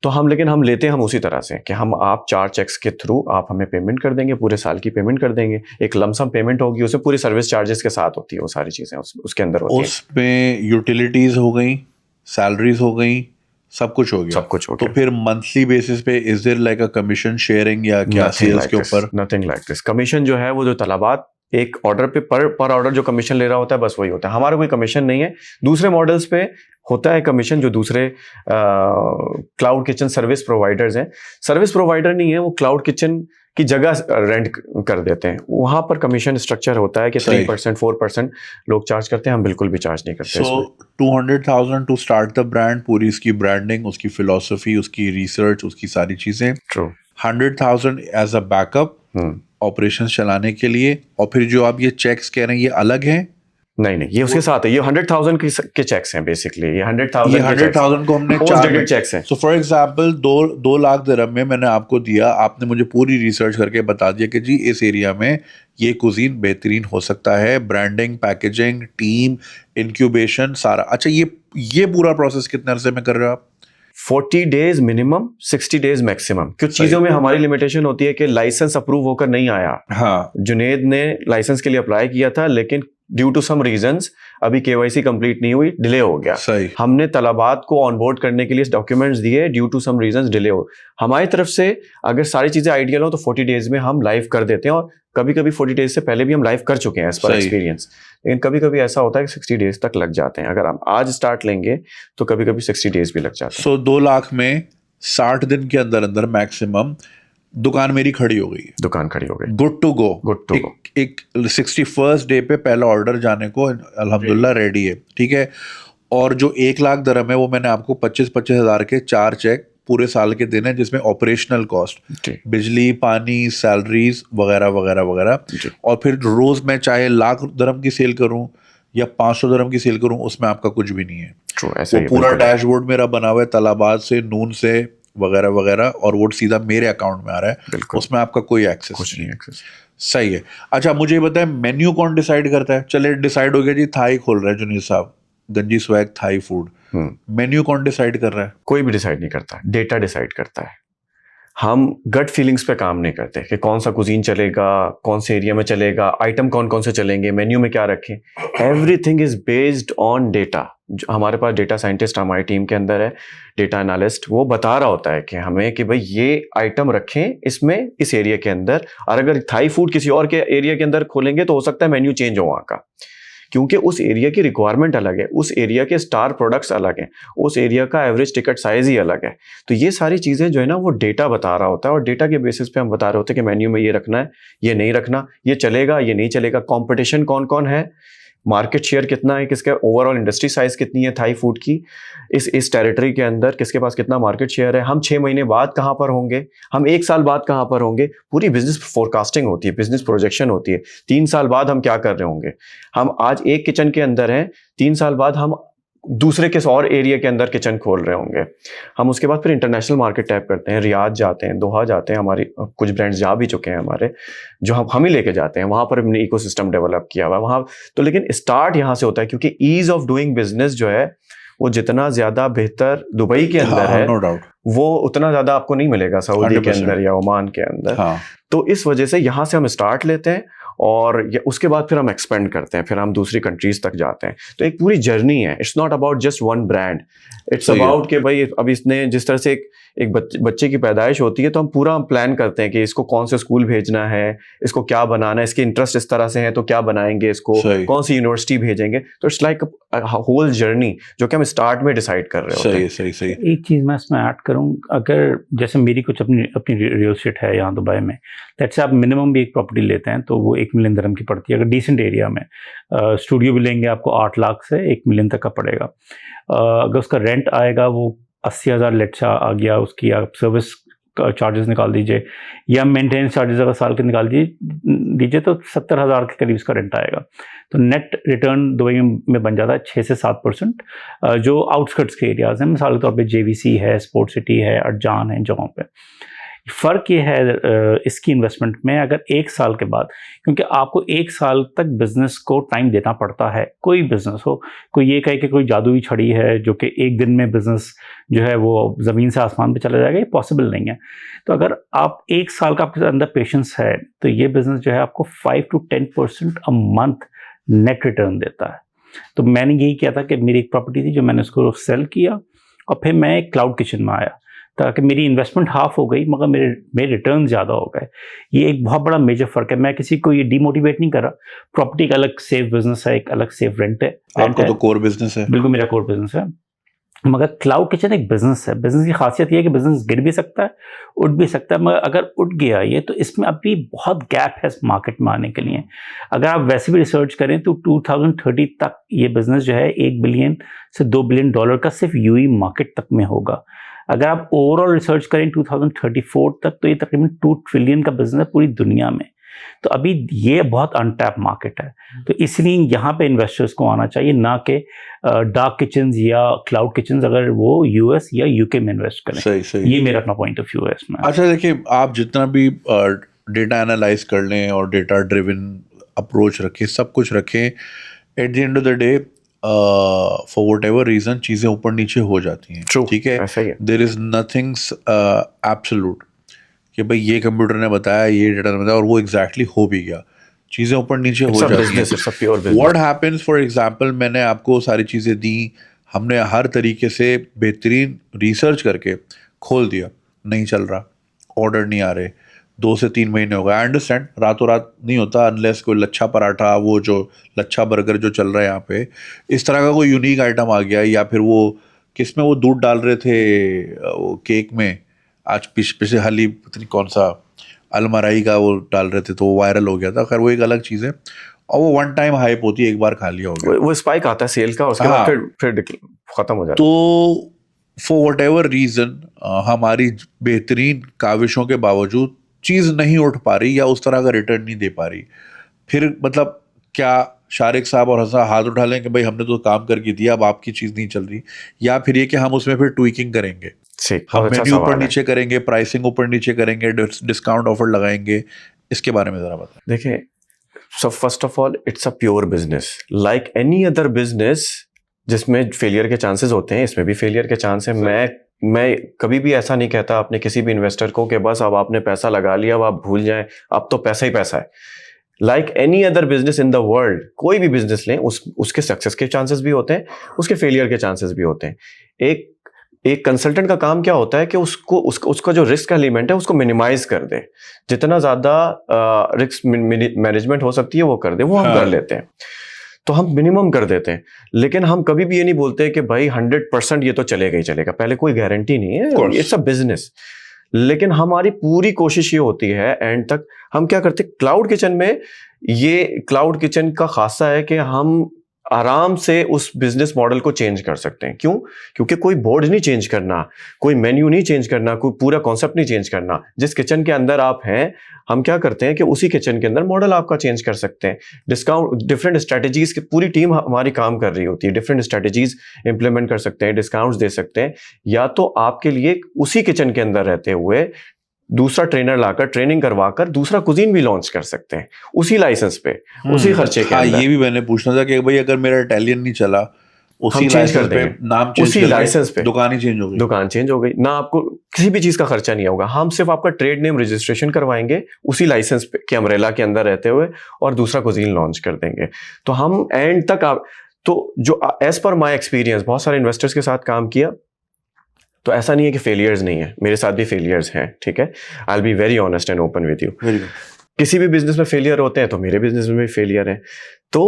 तो लेकिन हम लेते हैं हम उसी तरह से कि आप 4 चेक्स के थ्रू आप हमें पेमेंट कर देंगे, पूरे साल की पेमेंट कर देंगे, एक लमसम पेमेंट होगी, उसमें पूरी सर्विस चार्जेस के साथ होती है, वो सारी चीजें उसके अंदर होती है। उसमें यूटिलिटीज हो गई, सैलरीज हो गई, सब कुछ हो गया। तो फिर मंथली बेसिस पे is there like a commission sharing या क्या सेल्स के ऊपर? Nothing like this. कमीशन जो है वो जो तलबात एक ऑर्डर पे पर ऑर्डर जो कमीशन ले रहा होता है, बस वही होता है, हमारा कोई कमीशन नहीं है। दूसरे मॉडल्स पे होता है कमीशन, जो दूसरे क्लाउड किचन सर्विस प्रोवाइडर्स हैं, सर्विस प्रोवाइडर नहीं है वो, क्लाउड किचन की जगह रेंट कर देते हैं, वहां पर कमीशन स्ट्रक्चर होता है कि 3% 4% लोग चार्ज करते हैं, हम बिल्कुल भी चार्ज नहीं करते। So 200,000 to start the brand, पूरी इसकी ब्रांडिंग, उसकी फिलोसफी, उसकी रिसर्च, उसकी सारी चीजें। True. 100,000 as a backup operations चलाने के लिए। और फिर जो आप ये चेक्स कह रहे हैं, ये अलग हैं? नहीं, ये उसके साथ है, ये 100,000 के चेक्स हैं बेसिकली, ये 100,000 ये 100,000 को हमने पोस्ट 4 डेटेड चेक्स हैं। सो फॉर एग्जांपल 2 लाख दिरहम में मैंने आपको दिया, आपने मुझे पूरी रिसर्च करके बता दिया कि जी इस एरिया में ये कुजीन बेहतरीन हो सकता है, ब्रांडिंग, पैकेजिंग, टीम, इंक्यूबेशन, सारा। अच्छा, ये पूरा प्रोसेस कितने अरसे में कर रहे हो आप? 40 डेज मिनिमम, 60 डेज मैक्सिमम। कुछ चीजों में हमारी लिमिटेशन होती है कि लाइसेंस अप्रूव होकर नहीं आया। हाँ, जुनेद ने लाइसेंस के लिए अप्लाई किया था, लेकिन ड्यू टू सम रीजंस अभी केवाईसी कंप्लीट नहीं हुई, डिले हो गया। सही। हमने तलबात को ऑनबोर्ड करने के लिए डॉक्यूमेंट्स दिए, due to some reasons delay हो। हमारी तरफ से अगर सारी चीजें आइडियल हो तो 40 डेज में हम लाइव कर देते हैं, और कभी कभी 40 डेज से पहले भी हम लाइव कर चुके हैं एज पर सही। एक्सपीरियंस। लेकिन कभी कभी ऐसा होता है कि 60 डेज तक लग जाते हैं। अगर हम आज स्टार्ट लेंगे तो कभी कभी 60 डेज भी लग जाते हैं। सो 2 लाख में 60 दिन के अंदर अंदर मैक्सिमम दुकान मेरी खड़ी हो गई है, दुकान खड़ी हो गई, good to go. Good to go. एक 61st डे पे पहला ऑर्डर जाने को अल्हम्दुलिल्लाह रेडी है, ठीक है। और जो 1 लाख दिरहम है वो मैंने आपको 25-25 हज़ार के 4 चेक पूरे साल के दिन है, जिसमें ऑपरेशनल कॉस्ट, बिजली, पानी, सैलरीज वगैरह वगैरह वगैरह, और फिर रोज मैं चाहे 1,00,000 दिरहम की सेल करूं या 500 दिरहम की सेल करूं, उसमें आपका कुछ भी नहीं है। वो पूरा डैशबोर्ड मेरा बना हुआ है तलाबात से, नून से वगैरह वगैरह, और वो सीधा मेरे अकाउंट में आ रहा है, उसमें आपका कोई एक्सेस नहीं है। सही है। अच्छा, मुझे ये बताएं, मेन्यू कौन डिसाइड करता है? चले डिसाइड हो गया जी, थाई खोल रहे हैं जुनीद साहब, गंजी स्वैग थाई फूड, मेन्यू कौन डिसाइड कर रहा है? कोई भी डिसाइड नहीं करता, डेटा डिसाइड करता है। हम गट फीलिंग्स पे काम नहीं करते कि कौन सा कुजीन चलेगा, कौन से एरिया में चलेगा, आइटम कौन कौन से चलेंगे, मेन्यू में क्या रखें। Everything is based on data. हमारे पास डेटा साइंटिस्ट हमारी टीम के अंदर है, डेटा एनालिस्ट, वो बता रहा होता है कि हमें कि भाई ये आइटम रखें इसमें, इस एरिया के अंदर, और अगर थाई फूड किसी और के एरिया के अंदर खोलेंगे तो हो सकता है मेन्यू चेंज हो वहाँ का, क्योंकि उस एरिया की रिक्वायरमेंट अलग है, उस एरिया के स्टार प्रोडक्ट्स अलग हैं, उस एरिया का एवरेज टिकट साइज ही अलग है। तो ये सारी चीज़ें जो है ना वो डेटा बता रहा होता है, और डेटा के बेसिस पे हम बता रहे होते हैं कि मेन्यू में ये रखना है, ये नहीं रखना, ये चलेगा, ये नहीं चलेगा, कंपटीशन कौन कौन है, मार्केट शेयर कितना है, किसका ओवरऑल इंडस्ट्री साइज कितनी है थाई फूड की, इस टेरिटरी के अंदर किसके पास कितना मार्केट शेयर है, हम 6 महीने बाद कहाँ पर होंगे, हम 1 साल बाद कहाँ पर होंगे। पूरी बिजनेस फोरकास्टिंग होती है, बिजनेस प्रोजेक्शन होती है। 3 साल बाद हम क्या कर रहे होंगे, हम आज एक किचन के अंदर हैं, 3 साल बाद हम दूसरे किस और एरिया के अंदर किचन खोल रहे होंगे। हम उसके बाद फिर इंटरनेशनल मार्केट टैप करते हैं, रियाद जाते हैं, दोहा जाते हैं, हमारी कुछ ब्रांड्स जा भी चुके हैं हमारे, जो हम ही लेके जाते हैं, वहाँ पर हमने इकोसिस्टम डेवलप किया हुआ है वहाँ। तो लेकिन स्टार्ट यहाँ से होता है, क्योंकि ईज ऑफ डूइंग बिजनेस जो है वो जितना ज्यादा बेहतर दुबई के अंदर है, नो डाउट, वो उतना ज्यादा आपको नहीं मिलेगा सऊदी के अंदर या ओमान के अंदर। तो इस वजह से यहाँ से हम स्टार्ट लेते हैं, और उसके बाद फिर हम एक्सपेंड करते हैं, फिर हम दूसरी कंट्रीज तक जाते हैं। तो एक पूरी जर्नी है, it's not about just one brand, it's about कि भाई अब इसने जिस तरह से एक बच्चे की पैदाइश होती है तो हम पूरा प्लान करते हैं कि इसको कौन से स्कूल भेजना है, इसको क्या बनाना है, इसके इंटरेस्ट इस तरह से है तो क्या बनाएंगे, इसको कौन सी यूनिवर्सिटी भेजेंगे। तो इट्स लाइक होल जर्नी जो कि हम स्टार्ट में डिसाइड कर रहे होते हैं। सही सही। एक चीज़ मैं इसमें ऐड करूँ, अगर जैसे मेरी कुछ अपनी रियल एस्टेट है यहाँ दुबई में, लेट्स से आप मिनिमम भी एक प्रॉपर्टी लेते हैं तो वो 1 मिलियन दिरहम की पड़ती है। अगर डिसेंट एरिया में स्टूडियो भी लेंगे आपको 8 लाख से 1 मिलियन तक का पड़ेगा। अगर उसका रेंट आएगा वो 80,000 लेट से आ गया, उसकी आप सर्विस चार्जेस निकाल दीजिए या मेंटेनेंस चार्जेस अगर साल के निकाल दीजिए तो 70,000 के करीब इसका रेंट आएगा। तो नेट रिटर्न दुबई में बन जाता है 6 से 7%। जो आउटस्कर्ट्स के एरियाज़ हैं, मिसाल के तौर पे JVC है, स्पोर्ट सिटी है, अरजान है, जगहों पे फ़र्क ये है इसकी इन्वेस्टमेंट में, अगर 1 साल के बाद, क्योंकि आपको 1 साल तक बिजनेस को टाइम देना पड़ता है। कोई बिजनेस हो, कोई ये कहे कि कोई जादुई छड़ी है जो कि एक दिन में बिजनेस जो है वो ज़मीन से आसमान पे चला जाएगा, ये पॉसिबल नहीं है। तो अगर आप 1 साल का आपके अंदर पेशेंस है तो ये बिजनेस जो है आपको 5 to 10% a month net return देता है। तो मैंने यही किया था कि मेरी एक प्रॉपर्टी थी जो मैंने उसको सेल किया और फिर मैं एक क्लाउड किचन में आया, ताकि मेरी इन्वेस्टमेंट हाफ हो गई मगर मेरे रिटर्न ज़्यादा हो गए। ये एक बहुत बड़ा मेजर फ़र्क है। मैं किसी को ये डिमोटिवेट नहीं कर रहा। प्रॉपर्टी का अलग सेफ बिजनेस है, एक अलग सेफ रेंट है। आपका तो कोर बिजनेस है। बिल्कुल मेरा कोर बिजनेस है, मगर क्लाउड किचन एक बिजनेस है। बिजनेस की खासियत ये है कि बिजनेस गिर भी सकता है, उठ भी सकता है, मगर अगर उठ गया ये तो इसमें अभी बहुत गैप है इस मार्केट में आने के लिए। अगर आप वैसे भी रिसर्च करें तो 2030 तक ये बिजनेस जो है $1 बिलियन से $2 बिलियन का सिर्फ यूएई मार्केट तक में होगा। अगर आप ओवरऑल रिसर्च करें 2034 तक तो ये तकरीबन $2 ट्रिलियन का बिजनेस है पूरी दुनिया में। तो अभी ये बहुत अनटैप मार्केट है, तो इसलिए यहाँ पे इन्वेस्टर्स को आना चाहिए, ना कि डार्क किचन्स या क्लाउड किचन्स अगर वो यूएस या यूके में इन्वेस्ट करें। सही सही। ये मेरा अपना पॉइंट ऑफ व्यू है इसमें। अच्छा देखिए, आप जितना भी डेटा एनालाइज कर लें और डेटा ड्रिवन अप्रोच रखें, सब कुछ रखें, at the end of the day for whatever reason चीज़ें ऊपर नीचे हो जाती हैं। True, ठीक है, ऐसा ही है। देर इज नथिंग एब्सोल्यूट कि भाई ये कंप्यूटर ने बताया, ये डेटा ने बताया और वो एग्जैक्टली हो भी गया। चीज़ें ऊपर नीचे हो जाती हैं। व्हाट हैपेंस, फॉर एग्जांपल, मैंने आपको सारी चीज़ें दी, हमने हर तरीके से बेहतरीन रिसर्च करके खोल दिया, नहीं चल रहा, ऑर्डर नहीं आ रहे, 2 से 3 महीने हो गए। आई अंडरस्टैंड, रातों रात नहीं होता, अनलेस कोई लच्छा पराठा, वो जो लच्छा बर्गर जो चल रहा है यहाँ पे, इस तरह का कोई यूनिक आइटम आ गया, या फिर वो किसमें वो दूध डाल रहे थे वो केक में, आज पिछले हाल ही पता नहीं कौन सा अलमराई का वो डाल रहे थे, तो वो वायरल हो गया था। खैर वो एक अलग चीज़ है, और वो वन टाइम हाइप होती है, एक बार खा लिया हो गया, वो स्पाइक आता है सेल का, उसके बाद फिर खत्म हो जाता है। तो फॉर वट एवर रीज़न हमारी बेहतरीन काविशों के बावजूद चीज़ नहीं उठ पा रही, या उस तरह का रिटर्न नहीं दे पा रही। फिर मतलब क्या शारिक साहब और हसन हाथ उठा लें कि भाई हमने तो काम करके दिया, अब आपकी चीज़ नहीं चल रही, या फिर ये कि हम उसमें फिर ट्वीकिंग करेंगे, हम मेन्यू ऊपर नीचे करेंगे, प्राइसिंग ऊपर नीचे करेंगे, डिस्काउंट ऑफर लगाएंगे, इसके बारे में ज़रा बताएं। देखिए, so first of all it's a pure business like any other business, जिसमें फेलियर के चांसेस होते हैं, इसमें भी फेलियर के चांस है। मैं कभी भी ऐसा नहीं कहता अपने किसी भी इन्वेस्टर को कि बस अब आपने पैसा लगा लिया, अब आप भूल जाएं, अब तो पैसा ही पैसा है। Like any other business in the world, कोई भी बिजनेस लें, उसके सक्सेस के चांसेस भी होते हैं, उसके फेलियर के चांसेस भी होते हैं। एक कंसल्टेंट का काम क्या होता है कि उसका जो रिस्क एलिमेंट है उसको मिनिमाइज कर दे, जितना ज्यादा रिस्क मैनेजमेंट हो सकती है वो कर दे, वो हम कर लेते हैं, तो हम मिनिमम कर देते हैं। लेकिन हम कभी भी ये नहीं बोलते कि भाई 100% ये तो चलेगा ही चलेगा, पहले कोई गारंटी नहीं है, इट्स अ बिजनेस। लेकिन हमारी पूरी कोशिश ये होती है एंड तक, हम क्या करते हैं क्लाउड किचन में, ये क्लाउड किचन का खासा है कि हम आराम से उस बिजनेस मॉडल को चेंज कर सकते हैं। क्यों? क्योंकि कोई बोर्ड नहीं चेंज करना, कोई मेन्यू नहीं चेंज करना, कोई पूरा कॉन्सेप्ट नहीं चेंज करना। जिस किचन के अंदर आप हैं, हम क्या करते हैं कि उसी किचन के अंदर मॉडल आपका चेंज कर सकते हैं। डिस्काउंट, डिफरेंट स्ट्रेटजीज की पूरी टीम हमारी काम कर रही होती है, डिफरेंट स्ट्रेटजीज इंप्लीमेंट कर सकते हैं, डिस्काउंट्स दे सकते हैं, या तो आपके लिए उसी किचन के अंदर रहते हुए दूसरा ट्रेनर लाकर ट्रेनिंग करवाकर दूसरा कुजीन भी लॉन्च कर सकते हैं उसी लाइसेंस पे, उसी खर्चे के अंदर। ये भी मैंने पूछना था कि भाई अगर मेरा इटालियन नहीं चला, उसी लाइसेंस पे नाम चेंज, उसी लाइसेंस पे दुकान ही चेंज हो गई, दुकान चेंज हो गई ना, आपको किसी भी चीज का खर्चा नहीं होगा। हम सिर्फ आपका ट्रेड नेम रजिस्ट्रेशन करवाएंगे उसी लाइसेंस पे के अम्ब्रेला के अंदर रहते हुए, और दूसरा कुजीन लॉन्च कर देंगे। तो हम एंड तक तो जो एज पर माई एक्सपीरियंस, बहुत सारे इन्वेस्टर्स के साथ काम किया, तो ऐसा नहीं है कि फेलियर्स नहीं है, मेरे साथ भी फेलियर्स हैं, ठीक है। I will be very honest and open with you. किसी भी बिजनेस में फेलियर होते हैं, तो मेरे बिजनेस में भी फेलियर है। तो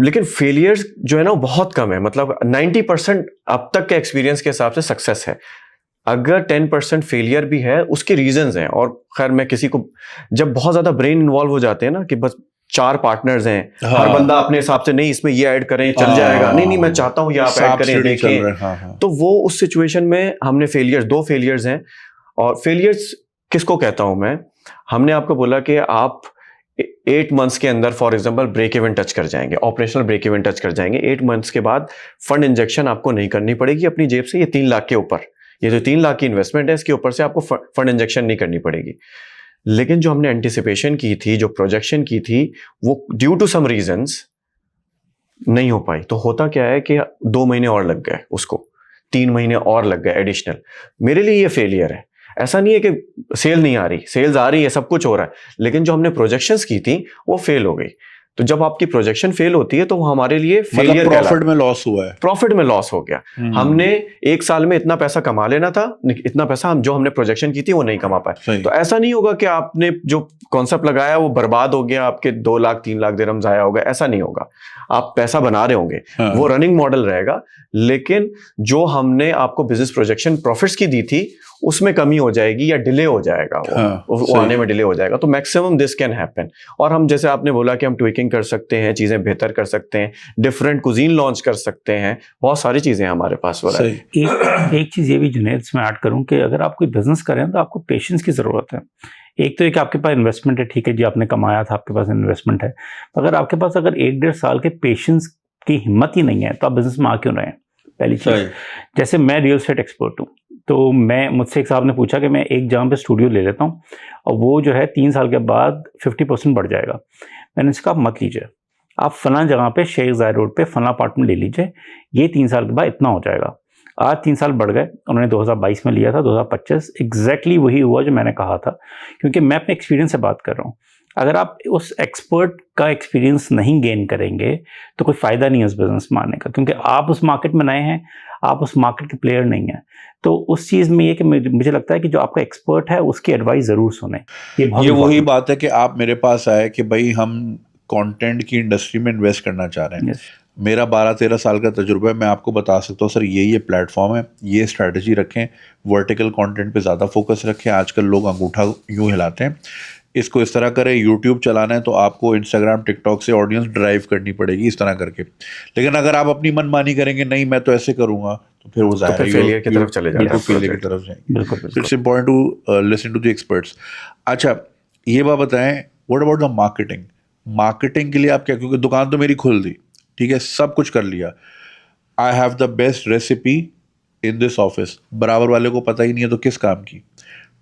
लेकिन फेलियर्स जो है ना बहुत कम है, मतलब 90% अब तक के एक्सपीरियंस के हिसाब से सक्सेस है। अगर 10% फेलियर भी है, उसके रीजंस हैं। और खैर, मैं किसी को, जब बहुत ज्यादा ब्रेन इन्वॉल्व हो जाते हैं ना, कि बस 4 पार्टनर्स हैं, हर बंदा अपने हिसाब से, नहीं इसमें ये ऐड करें चल जाएगा, नहीं मैं चाहता हूं ये आप ऐड करें, देखें, तो वो उस सिचुएशन में हमने फेलियर्स, 2 फेलियर्स हैं। और फेलियर्स किसको कहता हूं मैं? हमने आपको बोला कि आप 8 मंथ्स के अंदर for example break even touch कर जाएंगे, ऑपरेशनल ब्रेक इवन टच कर जाएंगे। 8 मंथ्स के बाद फंड इंजेक्शन आपको नहीं करनी पड़ेगी अपनी जेब से, ये 3 लाख के ऊपर, ये जो 3 लाख की इन्वेस्टमेंट है, इसके ऊपर से आपको फंड इंजेक्शन नहीं करनी पड़ेगी। लेकिन जो हमने एंटिसिपेशन की थी, जो प्रोजेक्शन की थी, वो ड्यू टू सम रीजंस नहीं हो पाई। तो होता क्या है कि 2 महीने और लग गए उसको, 3 महीने और लग गए एडिशनल। मेरे लिए ये फेलियर है। ऐसा नहीं है कि सेल नहीं आ रही, सेल्स आ रही है, सब कुछ हो रहा है, लेकिन जो हमने प्रोजेक्शंस की थी वो फेल हो गई। तो जब आपकी प्रोजेक्शन फेल होती है तो वो हमारे लिए फेलियर, प्रॉफिट में लॉस हुआ है, प्रॉफिट में लॉस हो गया। हमने 1 साल में इतना पैसा कमा लेना था, इतना पैसा हम जो हमने प्रोजेक्शन की थी वो नहीं कमा पाए। तो ऐसा नहीं होगा कि आपने जो कॉन्सेप्ट लगाया वो बर्बाद हो गया, आपके 2 लाख 3 लाख दिरहम जाया होगा, ऐसा नहीं होगा। आप पैसा बना रहे होंगे, वो रनिंग मॉडल रहेगा, लेकिन जो हमने आपको बिजनेस प्रोजेक्शन प्रॉफिट्स की दी थी उसमें कमी हो जाएगी या डिले हो जाएगा, वो आने में डिले हो जाएगा। तो मैक्सिमम दिस कैन हैपन। और हम, जैसे आपने बोला कि हम ट्विकिंग कर सकते हैं, चीजें बेहतर कर सकते हैं, डिफरेंट कुजीन लॉन्च कर सकते हैं, बहुत सारी चीजें हमारे पास हो रहा है। एक चीज ये भी जुनैद, इसमें ऐड करूं कि अगर आप कोई बिजनेस करें तो आपको पेशेंस की जरूरत है। एक तो एक आपके पास इन्वेस्टमेंट है, ठीक है जी, आपने कमाया था, आपके पास इन्वेस्टमेंट है, अगर आपके पास अगर 1-1.5 साल के पेशेंस की हिम्मत ही नहीं है तो आप बिजनेस में आ क्यों रहे हैं? पहली चीज़। जैसे मैं रियल एस्टेट एक्सपर्ट हूँ, तो मैं मुझसे एक साहब ने पूछा कि मैं एक जगह पे स्टूडियो ले लेता हूँ और वो जो है 3 साल के बाद 50% बढ़ जाएगा। मैंने उसका आप मत लीजिए, आप फलां जगह पे शेख ज़ायद रोड पे फलां अपार्टमेंट ले लीजिए, ये 3 साल के बाद इतना हो जाएगा। आज 3 साल बढ़ गए, उन्होंने 2022 में लिया था, 2025 एग्जैक्टली वही हुआ जो मैंने कहा था, क्योंकि मैं अपने एक्सपीरियंस से बात कर रहा हूँ। अगर आप उस एक्सपर्ट का एक्सपीरियंस नहीं गेन करेंगे तो कोई फ़ायदा नहीं है उस बिज़नेस में आने का, क्योंकि आप उस मार्केट में नए हैं, आप उस मार्केट के प्लेयर नहीं हैं। तो उस चीज़ में ये कि मुझे लगता है कि जो आपका एक्सपर्ट है उसकी एडवाइस ज़रूर सुने। ये वही बात है कि आप मेरे पास आए कि भाई हम कंटेंट की इंडस्ट्री में इन्वेस्ट करना चाह रहे हैं। मेरा 12-13 साल का तजुर्बा है, मैं आपको बता सकता हूँ सर ये प्लेटफॉर्म है, ये स्ट्रैटेजी रखें, वर्टिकल कंटेंट पे ज़्यादा फोकस रखें। आजकल लोग अंगूठा यूँ हिलाते हैं, इसको इस तरह करें। यूट्यूब चलाना है तो आपको इंस्टाग्राम टिकटॉक से ऑडियंस ड्राइव करनी पड़ेगी, इस तरह करके। लेकिन अगर आप अपनी मनमानी करेंगे, नहीं मैं तो ऐसे करूँगा, तो फिर वो ज़ाहिर है फेलियर की तरफ चले जाएंगे, फेलियर की तरफ जाएंगे। बिल्कुल। It's important to listen to the experts. अच्छा ये बात बताएं, what about the marketing? Marketing के लिए आप क्या, क्योंकि दुकान तो मेरी खुल दी, ठीक है, सब कुछ कर लिया, I have the best recipe in this office, बराबर वाले को पता ही नहीं है तो किस काम की?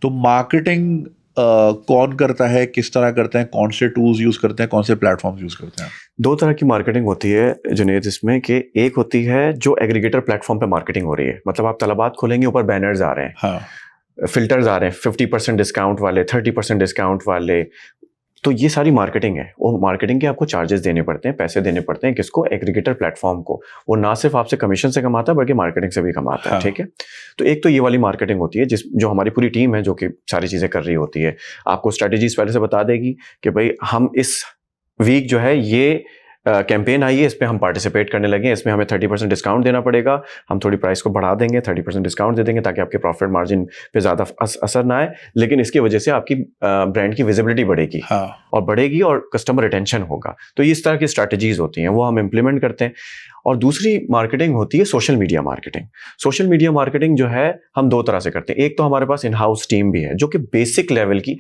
तो मार्केटिंग कौन करता है, किस तरह करते हैं, कौन से टूल्स यूज करते हैं, कौन से प्लेटफॉर्म्स यूज करते हैं? दो तरह की मार्केटिंग होती है जुनेद इसमें, कि एक होती है जो एग्रीगेटर प्लेटफॉर्म पे मार्केटिंग हो रही है, मतलब आप तलबात खोलेंगे, ऊपर बैनर्स आ रहे हैं, हाँ, फिल्टर्स आ रहे हैं, 50% डिस्काउंट वाले, 30% डिस्काउंट वाले, तो ये सारी मार्केटिंग है। वो मार्केटिंग के आपको चार्जेस देने पड़ते हैं, पैसे देने पड़ते हैं, किसको? एग्रीगेटर प्लेटफॉर्म को। वो ना सिर्फ आपसे कमीशन से कमाता है बल्कि मार्केटिंग से भी कमाता है, हाँ। ठीक है। तो एक तो ये वाली मार्केटिंग होती है जो हमारी पूरी टीम है जो कि सारी चीज़ें कर रही होती है, आपको स्ट्रेटेजीज पहले से बता देगी कि भाई हम इस वीक जो है ये कैंपेन आई है, इस पर हम पार्टिसिपेट करने लगे, इसमें हमें 30% डिस्काउंट देना पड़ेगा, हम थोड़ी प्राइस को बढ़ा देंगे, 30% डिस्काउंट दे देंगे ताकि आपके प्रॉफिट मार्जिन पे ज़्यादा असर ना आए, लेकिन इसकी वजह से आपकी ब्रांड की विजिबिलिटी बढ़ेगी, हाँ। और बढ़ेगी और कस्टमर रिटेंशन होगा। तो इस तरह की स्ट्रैटेजीज होती हैं, वो हम इम्प्लीमेंट करते हैं। और दूसरी मार्केटिंग होती है social media marketing. Social media marketing जो है हम दो तरह से करते हैं। एक तो हमारे पास इन हाउस टीम भी है जो कि बेसिक लेवल की,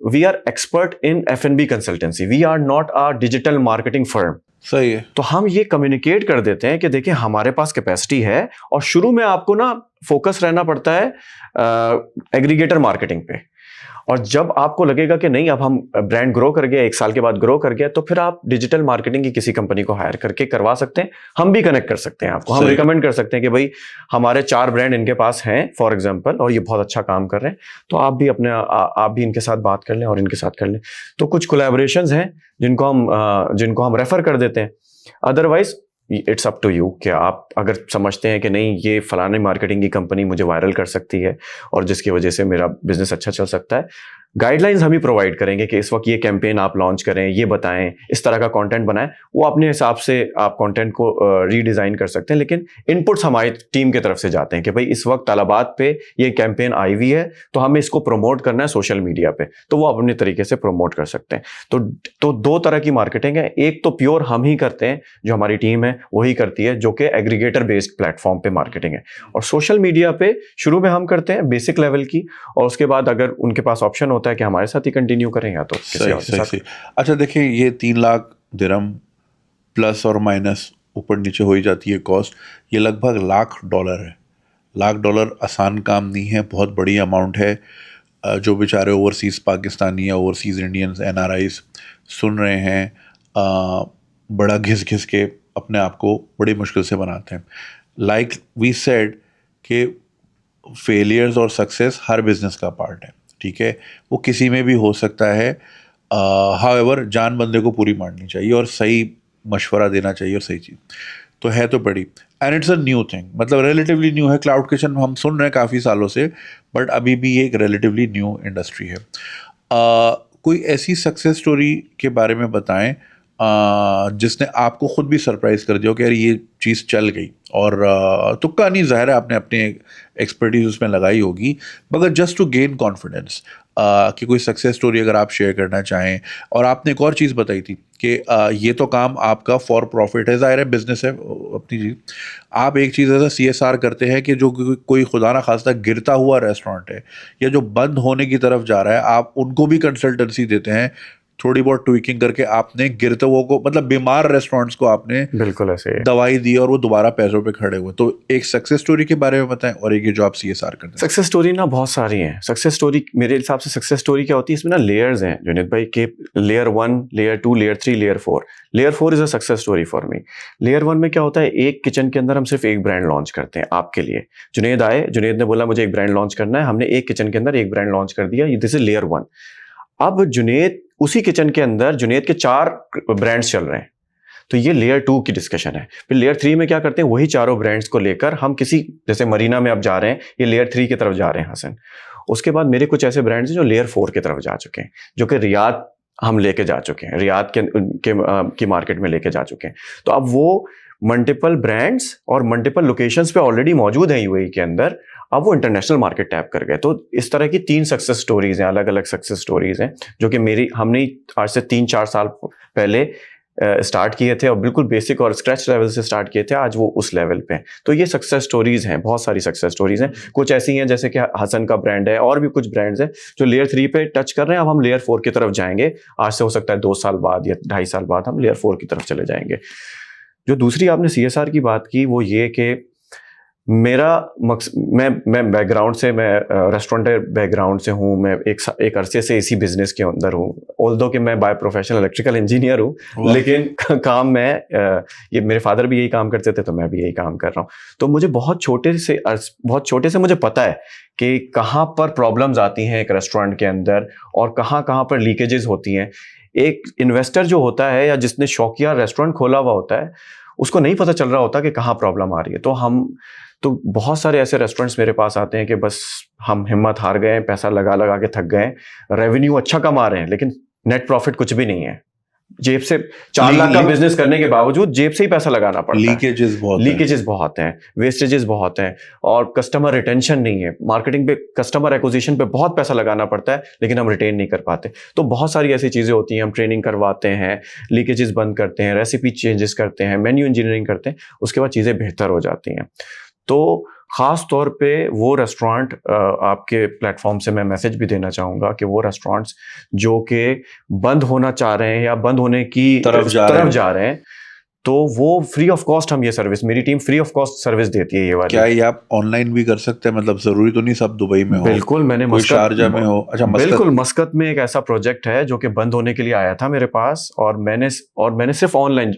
we are expert in F&B consultancy, we are not a digital marketing firm. सही है। तो हम ये कम्युनिकेट कर देते हैं कि देखिए हमारे पास कैपेसिटी है, और शुरू में आपको ना फोकस रहना पड़ता है एग्रीगेटर मार्केटिंग पे, और जब आपको लगेगा कि नहीं अब हम ब्रांड ग्रो कर गया, 1 साल के बाद ग्रो कर गया, तो फिर आप डिजिटल मार्केटिंग की किसी कंपनी को हायर करके करवा सकते हैं। हम भी कनेक्ट कर सकते हैं आपको, हम रिकमेंड कर सकते हैं कि भाई हमारे 4 ब्रांड इनके पास हैं फॉर एग्जांपल, और ये बहुत अच्छा काम कर रहे हैं, तो आप भी इनके साथ बात कर लें और इनके साथ कर लें। तो कुछ कोलैबोरेशंस हैं जिनको हम रेफर कर देते हैं। Otherwise it's up to you कि आप अगर समझते हैं कि नहीं ये फलाने मार्केटिंग की कंपनी मुझे वायरल कर सकती है और जिसकी वजह से मेरा बिजनेस अच्छा चल सकता है, गाइडलाइंस हम ही प्रोवाइड करेंगे कि इस वक्त ये कैंपेन आप लॉन्च करें, ये बताएं, इस तरह का कंटेंट बनाएं। वो अपने हिसाब से आप कंटेंट को रीडिज़ाइन कर सकते हैं, लेकिन इनपुट्स हमारी टीम की तरफ से जाते हैं कि भाई इस वक्त तालाबात पे ये कैंपेन आई हुई है तो हमें इसको प्रमोट करना है सोशल मीडिया पे, तो वो अपने तरीके से प्रमोट कर सकते हैं। तो 2 तरह की मार्केटिंग है। एक तो प्योर हम ही करते हैं, जो हमारी टीम है वही करती है, जो कि एग्रीगेटर बेस्ड प्लेटफॉर्म पे मार्केटिंग है, और सोशल मीडिया पे शुरू में हम करते हैं बेसिक लेवल की, और उसके बाद अगर उनके पास ऑप्शन होता है कि हमारे साथ ही कंटिन्यू करें या तो किसी और के साथ। अच्छा देखिए, ये 3 लाख दिरहम प्लस और माइनस ऊपर नीचे हो ही जाती है कॉस्ट, ये लगभग $1,00,000 है। $1,00,000 आसान काम नहीं है, बहुत बड़ी अमाउंट है। जो बेचारे ओवरसीज़ पाकिस्तानी या ओवरसीज़ इंडियंस NRIs सुन रहे हैं, बड़ा घिस घिस के अपने आप को बड़ी मुश्किल से बनाते हैं। लाइक वी सेड कि फेलियर्स और सक्सेस हर बिजनेस का पार्ट है, ठीक है, वो किसी में भी हो सकता है। हाउएवर जान बंदे को पूरी मारनी चाहिए और सही मशवरा देना चाहिए, और सही चीज़ तो है तो बड़ी। And it's a new thing, मतलब रिलेटिवली न्यू है। क्लाउड किचन हम सुन रहे हैं काफ़ी सालों से, बट अभी भी ये एक रिलेटिवली न्यू इंडस्ट्री है। कोई ऐसी सक्सेस स्टोरी के बारे में बताएं जिसने आपको खुद भी सरप्राइज कर दिया हो कि यार ये चीज़ चल गई, और तुक्का नहीं, ज़ाहिर है आपने अपनी एक्सपर्टीज उसमें लगाई होगी, मगर जस्ट टू गेन कॉन्फिडेंस कि कोई सक्सेस स्टोरी अगर आप शेयर करना चाहें। और आपने एक और चीज़ बताई थी कि ये तो काम आपका फॉर प्रॉफिट है, ज़ाहिर है बिजनेस है अपनी चीज़। आप एक चीज़ ऐसा CSR करते हैं कि जो कोई खुदा ना खास्ता गिरता हुआ रेस्टोरेंट है या जो बंद होने की तरफ जा रहा है, आप उनको भी कंसल्टेंसी देते हैं, थोड़ी बहुत ट्विकिंग करके आपने गिरते हुए को, मतलब बीमार रेस्टोरेंट्स को आपने बिल्कुल ऐसे है। दवाई दी और वो दोबारा पैरों पे खड़े हुए। तो एक सक्सेस स्टोरी के बारे में बताएं और एक ये जो आप CSR करते हैं। सक्सेस स्टोरी ना बहुत सारी हैं। सक्सेस स्टोरी मेरे हिसाब से सक्सेस स्टोरी क्या होती है, इसमें ना लेयर्स हैं जुनेद भाई के, layer 1, layer 2, layer 3, layer 4। Layer 4 is a success story for me. Layer 1 में क्या होता है, एक किचन के अंदर हम सिर्फ एक ब्रांड लॉन्च करते हैं आपके लिए। जुनेद आए, जुनेद ने बोला मुझे एक ब्रांड लॉन्च करना है, हमने एक किचन के अंदर एक ब्रांड लॉन्च कर दिया, दिस इज लेयर 1। अब जुनेद उसी किचन के अंदर जुनेद के 4 ब्रांड्स चल रहे हैं, तो ये लेयर 2 की डिस्कशन है। फिर लेयर 3 में क्या करते हैं, वही चारों ब्रांड्स को लेकर हम किसी, जैसे मरीना में अब जा रहे हैं, ये लेयर 3 की तरफ जा रहे हैं हसन। उसके बाद मेरे कुछ ऐसे ब्रांड्स हैं जो लेयर 4 की तरफ जा चुके हैं, जो कि रियाद हम लेके जा चुके हैं, रियाद की मार्केट में लेके जा चुके हैं। तो अब वो मल्टीपल ब्रांड्स और मल्टीपल लोकेशंस पे ऑलरेडी मौजूद हैं यूएई के अंदर, अब वो इंटरनेशनल मार्केट टैप कर गए। तो इस तरह की 3 सक्सेस स्टोरीज हैं, अलग अलग सक्सेस स्टोरीज हैं, जो कि हमने आज से 3-4 साल पहले स्टार्ट किए थे, और बिल्कुल बेसिक और स्क्रैच लेवल से स्टार्ट किए थे, आज वो उस लेवल पे हैं। तो ये सक्सेस स्टोरीज हैं, बहुत सारी सक्सेस स्टोरीज हैं। कुछ ऐसी हैं जैसे कि हसन का ब्रांड है, और भी कुछ ब्रांड्स हैं जो लेयर 3 पे टच कर रहे हैं। अब हम लेयर 4 की तरफ जाएंगे, आज से हो सकता है 2 साल बाद या 2.5 साल बाद हम लेयर 4 की तरफ चले जाएंगे। जो दूसरी आपने CSR की बात की, वो ये कि मेरा मैं बैकग्राउंड से, मैं रेस्टोरेंट बैकग्राउंड से हूँ, मैं एक अरसे से इसी बिजनेस के अंदर हूँ। ऑल्दो कि मैं बाय प्रोफेशनल इलेक्ट्रिकल इंजीनियर हूँ, लेकिन काम मैं ये मेरे फादर भी यही काम करते थे, तो मैं भी यही काम कर रहा हूँ। तो मुझे बहुत छोटे से मुझे पता है कि कहाँ पर प्रॉब्लम्स आती हैं एक रेस्टोरेंट के अंदर, और कहाँ कहाँ पर लीकेजेस होती हैं। एक इन्वेस्टर जो होता है या जिसने शौकिया रेस्टोरेंट खोला हुआ होता है, उसको नहीं पता चल रहा होता कि कहाँ प्रॉब्लम आ रही है। तो बहुत सारे ऐसे रेस्टोरेंट्स मेरे पास आते हैं कि बस हम हिम्मत हार गए, पैसा लगा लगा के थक गए, रेवेन्यू अच्छा कमा रहे हैं लेकिन नेट प्रॉफिट कुछ भी नहीं है। जेब से 4 लाख का बिजनेस करने के बावजूद जेब से ही पैसा लगाना पड़ता है। लीकेजेस बहुत हैं, वेस्टेजेस बहुत हैं, और कस्टमर रिटेंशन नहीं है। मार्केटिंग पे, कस्टमर एक्विजिशन पे बहुत पैसा लगाना पड़ता है, लेकिन हम रिटेन नहीं कर पाते। तो बहुत सारी ऐसी चीजें होती हैं, हम ट्रेनिंग करवाते हैं, लीकेजेस बंद करते हैं, रेसिपी चेंजेस करते हैं, मेन्यू इंजीनियरिंग करते हैं, उसके बाद चीजें बेहतर हो जाती हैं। तो ख़ास तौर पे वो रेस्टोरेंट, आपके प्लेटफॉर्म से मैं मैसेज भी देना चाहूँगा कि वो रेस्टोरेंट्स जो कि बंद होना चाह रहे हैं या बंद होने की तरफ जा रहे हैं, तो वो फ्री ऑफ कॉस्ट हम ये सर्विस, मेरी team free of cost service देती है ये वाली। क्या ये आप ऑनलाइन भी कर सकते हैं? मतलब ज़रूरी तो नहीं सब दुबई में हो। बिल्कुल, मैंने शारजा में हो। अच्छा, बिल्कुल, मस्कत में एक ऐसा प्रोजेक्ट है जो कि बंद होने के लिए आया था मेरे पास, और मैंने सिर्फ ऑनलाइन,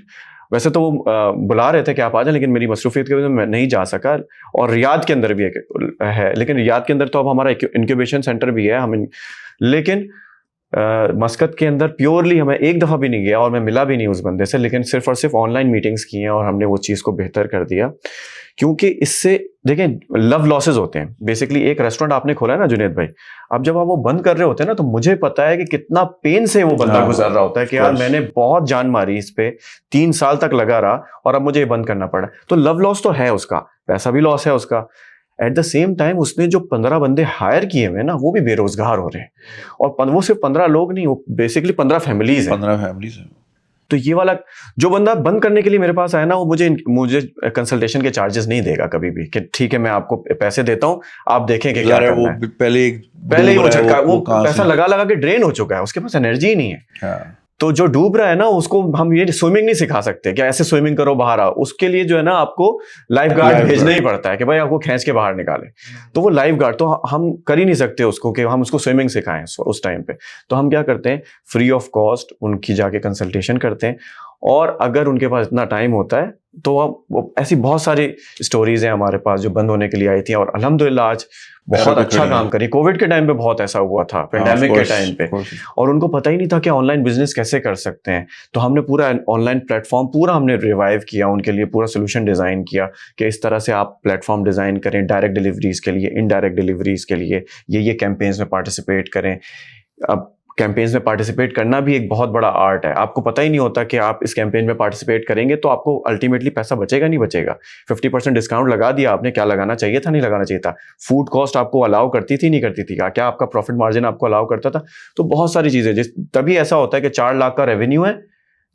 वैसे तो वो बुला रहे थे कि आप आ जाएं, लेकिन मेरी मसरूफियत की वजह से मैं नहीं जा सका। और रियाद के अंदर भी है, लेकिन रियाद के अंदर तो अब हमारा इंक्यूबेशन सेंटर भी है, लेकिन मस्कत के अंदर प्योरली हमें एक दफ़ा भी नहीं गया, और मैं मिला भी नहीं उस बंदे से, लेकिन सिर्फ और सिर्फ ऑनलाइन मीटिंग्स की हैं, और हमने वो चीज़ को बेहतर कर दिया। क्योंकि इससे देखें, लव लॉसेज होते हैं। बेसिकली एक रेस्टोरेंट आपने खोला है ना जुनेद भाई, अब जब आप वो बंद कर रहे होते हैं ना, तो मुझे पता है कि कितना पेन से वो बंदा गुजर रहा होता है कि यार मैंने बहुत जान मारी इस पे, 3 साल तक लगा रहा, और अब मुझे ये बंद करना पड़ा। तो लव लॉस तो है उसका, पैसा भी लॉस है उसका। एट द सेम टाइम उसने जो 15 बंदे हायर किए हुए ना, वो भी बेरोजगार हो रहे हैं, और वो सिर्फ 15 लोग नहीं, वो बेसिकली 15 फैमिलीज हैं। 15 फैमिलीज हैं। तो ये वाला जो बंदा बंद करने के लिए मेरे पास आया ना, वो मुझे कंसल्टेशन के चार्जेस नहीं देगा कभी भी, कि ठीक है मैं आपको पैसे देता हूँ, आप देखें कि क्या करना है। पहले ही वो पैसा लगा लगा के ड्रेन हो चुका है, उसके पास एनर्जी ही नहीं है। हाँ। तो जो डूब रहा है ना, उसको हम ये स्विमिंग नहीं सिखा सकते कि ऐसे स्विमिंग करो बाहर आओ। उसके लिए जो है ना, आपको लाइफ गार्ड भेजना ही पड़ता है कि भाई आपको खींच के बाहर निकाले। तो वो लाइफ गार्ड तो हम कर ही नहीं सकते उसको, कि हम उसको स्विमिंग सिखाएं उस टाइम पे। तो हम क्या करते हैं, फ्री ऑफ कॉस्ट उनकी जाके कंसल्टेशन करते हैं, और अगर उनके पास इतना टाइम होता है तो ऐसी बहुत सारी स्टोरीज हैं हमारे पास जो बंद होने के लिए आई थी, और अल्हम्दुलिल्लाह आज बहुत अच्छा काम करी। कोविड के टाइम पे बहुत ऐसा हुआ था, पेंडेमिक के टाइम पे, और उनको पता ही नहीं था कि ऑनलाइन बिजनेस कैसे कर सकते हैं। तो हमने पूरा ऑनलाइन प्लेटफॉर्म पूरा हमने रिवाइव किया, उनके लिए पूरा सोल्यूशन डिज़ाइन किया कि इस तरह से आप प्लेटफॉर्म डिज़ाइन करें, डायरेक्ट डिलीवरीज के लिए, इनडायरेक्ट डिलीवरीज के लिए, ये कैंपेन्स में पार्टिसिपेट करें। अब कैंपेन्स में पार्टिसिपेट करना भी एक बहुत बड़ा आर्ट है। आपको पता ही नहीं होता कि आप इस कैंपेन में पार्टिसिपेट करेंगे तो आपको अल्टीमेटली पैसा बचेगा नहीं बचेगा। 50% डिस्काउंट लगा दिया आपने, क्या लगाना चाहिए था, नहीं लगाना चाहिए था। फूड कॉस्ट आपको अलाउ करती थी, नहीं करती थी, क्या आपका प्रॉफिट मार्जिन आपको अलाउ करता था। तो बहुत सारी चीजें तभी ऐसा होता है कि 4 लाख का रेवेन्यू है,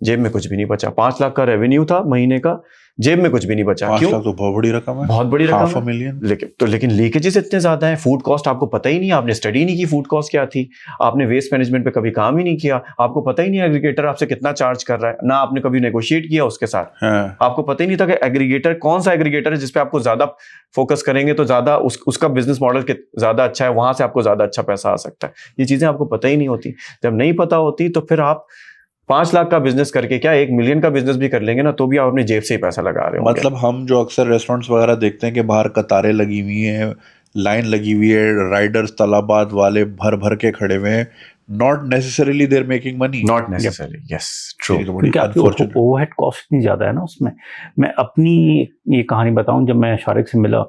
जेब में कुछ भी नहीं बचा। 5 लाख का रेवेन्यू था महीने का, जेब में कुछ भी नहीं बचा। 5 क्यों? लाख तो बहुत बड़ी रकम है, बहुत बड़ी रकम हाफ है। A million. लेकिन लीकेजेस इतने ज्यादा हैं, फूड कॉस्ट आपको पता ही नहीं, आपने स्टडी नहीं की फूड कॉस्ट क्या थी, आपने वेस्ट मैनेजमेंट पे कभी काम ही नहीं किया, आपको पता ही नहीं एग्रीगेटर आपसे कितना चार्ज कर रहा है, ना आपने कभी नेगोशिएट किया उसके साथ। आपको पता ही नहीं था कि एग्रीगेटर कौन सा एग्रीगेटर है जिसपे आपको ज्यादा फोकस करेंगे तो ज्यादा उसका बिजनेस मॉडल ज्यादा अच्छा है, वहां से आपको ज्यादा अच्छा पैसा आ सकता है। ये चीजें आपको पता ही नहीं होती। जब नहीं पता होती तो फिर आप 5 लाख का बिजनेस करके क्या 1 मिलियन का बिजनेस भी कर लेंगे ना, तो भी आप अपनी जेब से ही पैसा लगा रहे हो। मतलब हम जो अक्सर रेस्टोरेंट्स वगैरह देखते हैं कि बाहर कतारें लगी हुई हैं, लाइन लगी हुई है, राइडर्स तलाबात वाले भर भर के खड़े हुए हैं, not necessarily they're making money. Not necessary, yes, true. क्योंकि आपकी ओवरहेड कॉस्ट इतनी ज़्यादा है ना उसमें। मैं अपनी ये कहानी बताऊं, जब मैं शारिक से मिला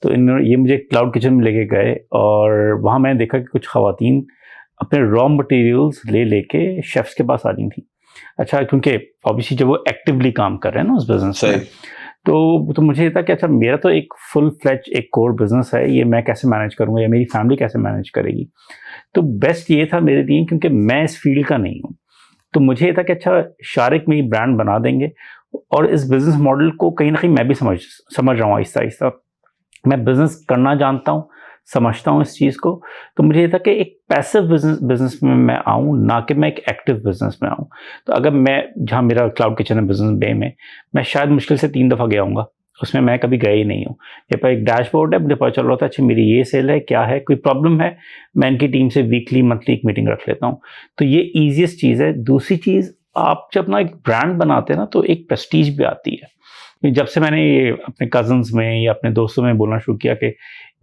तो ये मुझे क्लाउड किचन में लेके गए और वहाँ मैंने देखा कि कुछ खवातीन अपने रॉ मटेरियल्स लेके शेफ्स के पास आ रही थी। अच्छा, क्योंकि ऑब्वियसली जब वो एक्टिवली काम कर रहे हैं ना उस बिजनेस में, तो मुझे ये था कि अच्छा मेरा तो एक फुल फ्लेज एक कोर बिजनेस है, ये मैं कैसे मैनेज करूँगा या मेरी फैमिली कैसे मैनेज करेगी। तो बेस्ट ये था मेरे लिए, क्योंकि मैं इस फील्ड का नहीं हूँ, तो मुझे ये था कि अच्छा शारिक में ये ब्रांड बना देंगे और इस बिजनेस मॉडल को कहीं ना कहीं मैं भी समझ रहा हूँ आहिस्ता आहिस्ता। मैं बिजनेस करना जानता हूँ, समझता हूँ इस चीज़ को। तो मुझे ये था कि एक पैसिव बिजनेस में मैं आऊँ, ना कि मैं एक एक्टिव बिजनेस में आऊँ। तो अगर मैं जहाँ मेरा क्लाउड किचन है बिजनेस बे में, मैं शायद मुश्किल से 3 दफ़ा गया हूँगा, उसमें मैं कभी गया ही नहीं हूँ। ये पर एक डैशबोर्ड है, मुझे पता चल रहा था अच्छा मेरी ये सेल है, क्या है, कोई प्रॉब्लम है, मैं इनकी टीम से वीकली मंथली एक मीटिंग रख लेता हूँ। तो ये ईजीएस्ट चीज़ है। दूसरी चीज़, आप जब ना एक ब्रांड बनाते हैं ना तो एक प्रेस्टीज भी आती है। जब से मैंने ये अपने कजन्स में या अपने दोस्तों में बोलना शुरू किया कि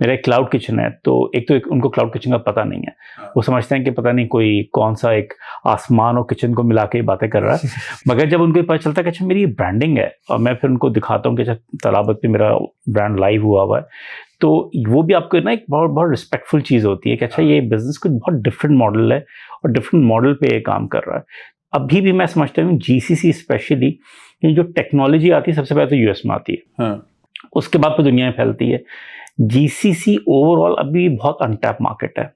मेरा एक क्लाउड किचन है, तो उनको क्लाउड किचन का पता नहीं है। वो समझते हैं कि पता नहीं कोई कौन सा एक आसमान और किचन को मिला के बातें कर रहा है। मगर जब उनको पता चलता है कि अच्छा मेरी ब्रांडिंग है और मैं फिर उनको दिखाता हूँ कि अच्छा तलाबत पे मेरा ब्रांड लाइव हुआ है, तो वो भी आपको ना एक बहुत बहुत रिस्पेक्टफुल चीज़ होती है कि अच्छा ये बिजनेस कुछ बहुत डिफरेंट मॉडल है और डिफरेंट मॉडल पे ये काम कर रहा है। अभी भी मैं समझता हूँ जीसीसी स्पेशली, जो टेक्नोलॉजी आती है सबसे पहले तो यूएस में आती है, उसके बाद तो दुनिया में फैलती है। जीसीसी ओवरऑल अभी बहुत अनटैप मार्केट है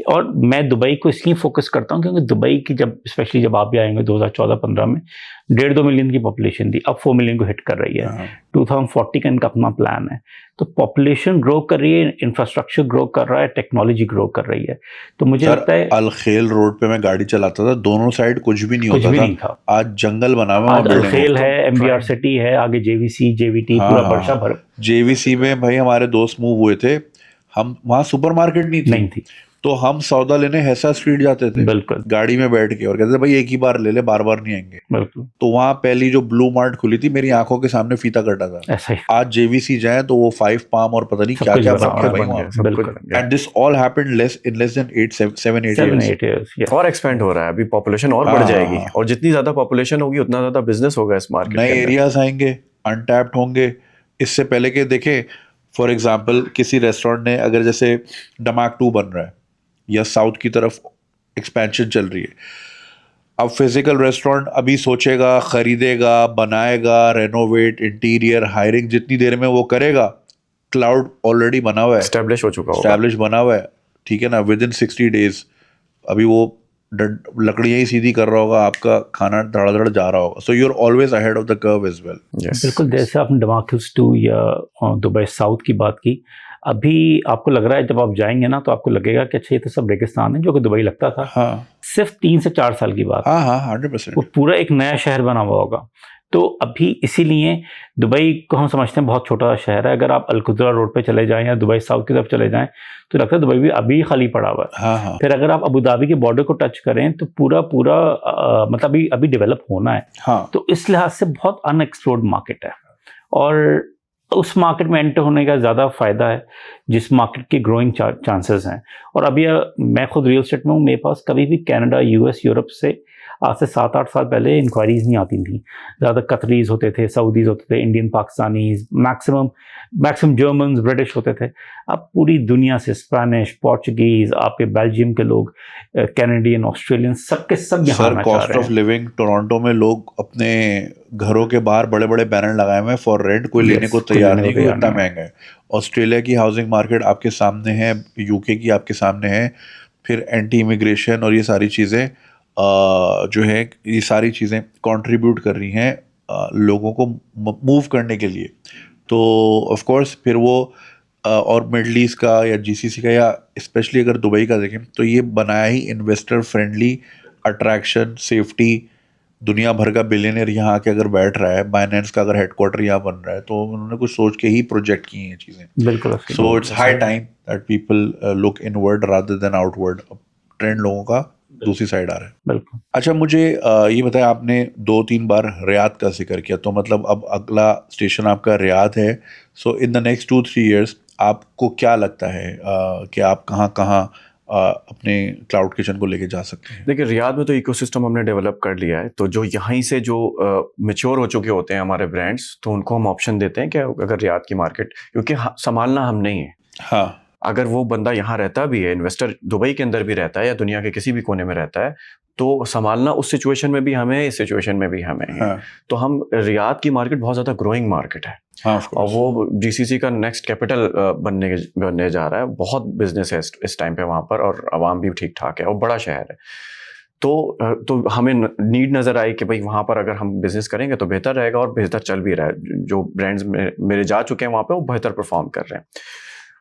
और मैं दुबई को इसलिए फोकस करता हूँ क्योंकि दुबई की स्पेशली जब आप भी आएंगे 2014-15 में 1.5-2 मिलियन की पॉपुलेशन थी, अब 4 मिलियन को हिट कर रही है। 2040 का इनका अपना प्लान है। तो पॉपुलेशन ग्रो कर रही है, इंफ्रास्ट्रक्चर ग्रो कर रहा है, टेक्नोलॉजी ग्रो कर रही है। तो मुझे लगता है अल खेल रोड पे मैं गाड़ी चलाता था, दोनों साइड कुछ भी नहीं था। आज जंगल बना हुआ है, अल खेल है, एमबीआर सिटी है, आगे जेवीसी जेवीटी पूरा बर्शा भर। जेवीसी में भाई हमारे दोस्त मूव हुए थे, हम वहाँ सुपरमार्केट नहीं थी, तो हम सौदा लेने हैसा स्ट्रीट जाते थे, बिल्कुल गाड़ी में बैठ के, और कहते थे भाई एक ही बार ले ले, बार बार नहीं आएंगे। बिल्कुल। तो वहाँ पहली जो ब्लू मार्ट खुली थी मेरी आंखों के सामने फीता कटा था। ऐसा ही आज जेवीसी जाए तो वो 5 पाम और पता नहीं क्या क्या and this all happened in less than 7-8 years. और एक्सपेंड हो रहा है, अभी पॉपुलेशन और बढ़ जाएगी, और जितनी ज्यादा पॉपुलेशन होगी उतना ज्यादा बिजनेस होगा इस मार्केट। नए एरियाज आएंगे, अनटैप्ड होंगे। इससे पहले के देखें, फॉर एग्जाम्पल किसी रेस्टोरेंट ने अगर जैसे डमाक 2 बन रहा है या साउथ की तरफ एक्सपेंशन चल रही है, अब फिजिकल रेस्टोरेंट अभी सोचेगा, खरीदेगा, बनाएगा, रेनोवेट, इंटीरियर, हायरिंग जितनी देर में वो करेगा, क्लाउड ऑलरेडी बना हुआ है, एस्टैब्लिश हो चुका होगा, एस्टैब्लिश बना हुआ है, ठीक है ना। विद इन 60 डेज अभी वो लकड़ियाँ ही सीधी कर रहा होगा, आपका खाना धड़ जा रहा होगा। So you are always ahead of the curve as well. बिल्कुल, जैसे आपने डमाकिल्स 2 या दुबई साउथ की बात की, अभी आपको लग रहा है जब आप जाएंगे ना तो आपको लगेगा कि अच्छा ये तो सब रेगिस्तान है, जो कि दुबई लगता था। हाँ। सिर्फ 3 से 4 साल की बात। हाँ 100%। वो पूरा एक नया शहर बना हुआ होगा। तो अभी इसीलिए दुबई को हम समझते हैं बहुत छोटा शहर है। अगर आप अलकुदरा रोड पे चले जाएं या दुबई साउथ की तरफ चले जाएं तो लगता है दुबई भी अभी खाली पड़ा हुआ है। हाँ। फिर अगर आप अबू धाबी के बॉर्डर को टच करें तो पूरा मतलब अभी डेवलप होना है। हाँ। तो इस लिहाज से बहुत अनएक्सप्लोर्ड मार्केट है और उस मार्केट में एंटर होने का ज़्यादा फ़ायदा है जिस मार्केट के ग्रोइंग चांसेस हैं। और अभी मैं खुद रियल एस्टेट में हूँ, मेरे पास कभी भी कनाडा, यूएस, यूरोप से आज से 7-8 साल पहले इंक्वायरीज नहीं आती थी, ज़्यादा कतरीज होते थे, सऊदीज होते थे, Indian Pakistanis, maximum Germans, British होते थे। अब पूरी दुनिया से स्पेनिश, पोर्चुगीज, आपके बेल्जियम के लोग, कैनेडियन, ऑस्ट्रेलियन, सबके सब यहाँ सर आना चाह कॉस्ट रहे ऑफ हैं। लिविंग टोरंटो में लोग अपने घरों के बाहर बड़े बड़े बैनर लगाए हुए हैं फॉर रेंट, कोई लेने Yes, को कोई तैयार लेने को नहीं, क्योंकि तैयार इतना नहीं है। महंगा है। ऑस्ट्रेलिया की हाउसिंग मार्केट आपके सामने है, यूके की आपके सामने है, फिर एंटी इमिग्रेशन और ये सारी चीज़ें जो है, ये सारी चीज़ें कंट्रीब्यूट कर रही हैं लोगों को मूव करने के लिए। तो ऑफ कोर्स फिर वो और मिडल ईस्ट का या जीसीसी का, या स्पेशली अगर दुबई का देखें तो ये बनाया ही इन्वेस्टर फ्रेंडली, अट्रैक्शन, सेफ्टी। दुनिया भर का बिलियनर यहाँ आके अगर बैठ रहा है, बाइनेंस का अगर हेडक्वार्टर यहाँ बन रहा है, तो उन्होंने कुछ सोच के ही प्रोजेक्ट की हैं ये चीज़ें। बिल्कुल सही। So it's high time that people look inward rather than outward. Trend लोगों का दूसरी साइड आ रहा है। बिल्कुल। अच्छा, मुझे ये बताया, आपने 2-3 बार रियाद का जिक्र किया, तो मतलब अब अगला स्टेशन आपका रियाद है। सो इन द नेक्स्ट 2-3 ईयर्स आपको क्या लगता है कि आप कहाँ कहाँ अपने क्लाउड किचन को लेके जा सकते हैं? देखिए, रियाद में तो इकोसिस्टम हमने डेवलप कर लिया है, तो जो यहीं से जो मैच्योर हो चुके होते हैं हमारे ब्रांड्स, तो उनको हम ऑप्शन देते हैं कि अगर रियाद की मार्केट, क्योंकि संभालना हम नहीं है। हाँ, अगर वो बंदा यहाँ रहता भी है, इन्वेस्टर दुबई के अंदर भी रहता है या दुनिया के किसी भी कोने में रहता है, तो संभालना उस सिचुएशन में भी हमें, इस सिचुएशन में भी हमें है। हाँ, तो हम, रियाद की मार्केट बहुत ज़्यादा ग्रोइंग मार्केट है, हाँ, of और course. वो जीसीसी का नेक्स्ट कैपिटल बनने जा रहा है। बहुत बिजनेस है इस टाइम पे वहाँ पर, और आवाम भी ठीक ठाक है और बड़ा शहर है। तो हमें नीड नज़र आई कि भाई वहाँ पर अगर हम बिजनेस करेंगे तो बेहतर रहेगा, और बेहतर चल भी रहा है। जो ब्रांड्स मेरे जा चुके हैं वहाँ पे, वो बेहतर परफॉर्म कर रहे हैं।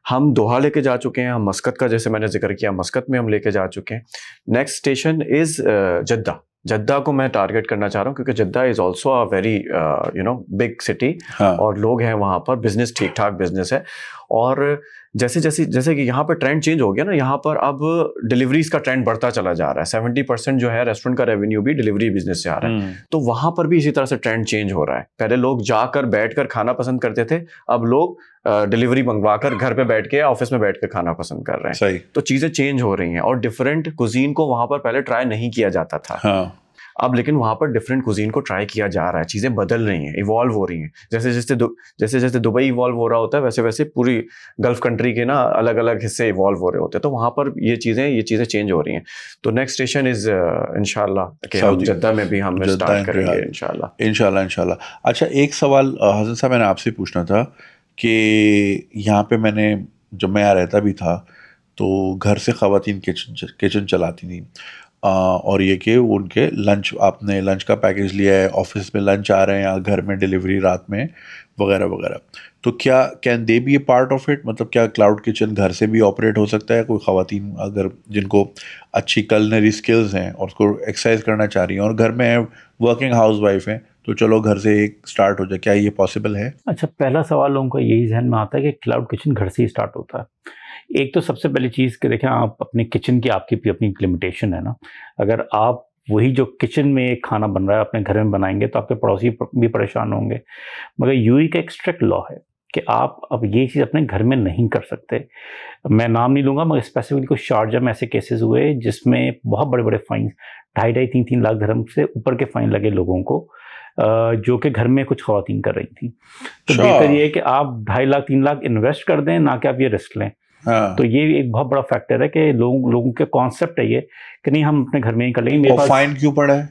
हम दोहा लेके जा चुके हैं, हम मस्कत का, जैसे मैंने जिक्र किया, मस्कत में हम लेके जा चुके हैं। नेक्स्ट स्टेशन इज़ जद्दा को मैं टारगेट करना चाह रहा हूँ, क्योंकि Jeddah is also a very big city, हाँ, और लोग हैं वहाँ पर, बिजनेस ठीक ठाक बिजनेस है। और जैसे कि यहाँ पर ट्रेंड चेंज हो गया ना, यहाँ पर अब डिलीवरीज का ट्रेंड बढ़ता चला जा रहा है। 70% जो है रेस्टोरेंट का रेवेन्यू भी डिलीवरी बिजनेस से आ रहा है। तो वहाँ पर भी इसी तरह से ट्रेंड चेंज हो रहा है। पहले लोग जाकर बैठकर खाना पसंद करते थे, अब लोग डिलीवरी मंगवाकर घर पे बैठ के, ऑफिस में बैठ के खाना पसंद कर रहे हैं। सही। तो चीज़ें चेंज हो रही हैं, और डिफरेंट कुजीन को वहाँ पर पहले ट्राई नहीं किया जाता था। हाँ, अब लेकिन वहाँ पर डिफरेंट कुजीन को ट्राई किया जा रहा है। चीज़ें बदल रही हैं, इवॉल्व हो रही हैं। जैसे दुबई इवॉल्व हो रहा होता है, वैसे वैसे पूरी गल्फ कंट्री के ना अलग अलग हिस्से इवॉल्व हो रहे होते हैं। तो वहाँ पर ये चीज़ें चेंज हो रही हैं। तो नेक्स्ट स्टेशन इज़ इंशाल्लाह कि हम जद्दा में भी हम स्टार्ट करेंगे इंशाल्लाह। अच्छा, एक सवाल हसन साहब मैंने आपसे पूछना था कि यहाँ पे जब मैं यहाँ रहता भी था, तो घर से ख़वातीन किचन चलाती थी, और ये कि उनके लंच, आपने लंच का पैकेज लिया है, ऑफिस में लंच आ रहे हैं या घर में डिलीवरी रात में वगैरह वगैरह, तो क्या can they B A part of it? मतलब क्या क्लाउड किचन घर से भी ऑपरेट हो सकता है? कोई ख़वातीन अगर जिनको अच्छी कलनरी स्किल्स हैं और उसको एक्सरसाइज करना चाह रही हैं, और घर में वर्किंग हाउस वाइफ हैं, तो चलो घर से एक स्टार्ट हो जाए, क्या ये पॉसिबल है? अच्छा, पहला सवाल लोगों का यही जहन में आता है कि क्लाउड किचन घर से ही स्टार्ट होता है। एक तो सबसे पहली चीज़ कि देखें, आप अपने किचन की आपकी अपनी लिमिटेशन है ना। अगर आप वही जो किचन में खाना बन रहा है अपने घर में बनाएंगे, तो आपके पड़ोसी भी परेशान होंगे। मगर यूएई का एक स्ट्रिक्ट लॉ है कि आप अब ये चीज़ अपने घर में नहीं कर सकते। मैं नाम नहीं लूँगा, मगर स्पेसिफिकली कुछ शारजा में ऐसे केसेस हुए जिसमें बहुत बड़े बड़े फाइन, 2.5 3 लाख दिरहम से ऊपर के फाइन लगे लोगों को, जो कि घर में कुछ ख़वातीन कर रही थी। तो बेहतर ये है कि आप 2.5 लाख 3 लाख इन्वेस्ट कर दें, ना कि आप ये रिस्क लें। हाँ। तो ये एक बहुत बड़ा फैक्टर है कि लोगों के कॉन्सेप्ट है ये कि नहीं, हम अपने घर में ही कर लेंगे। और फाइन क्यों पड़ा है?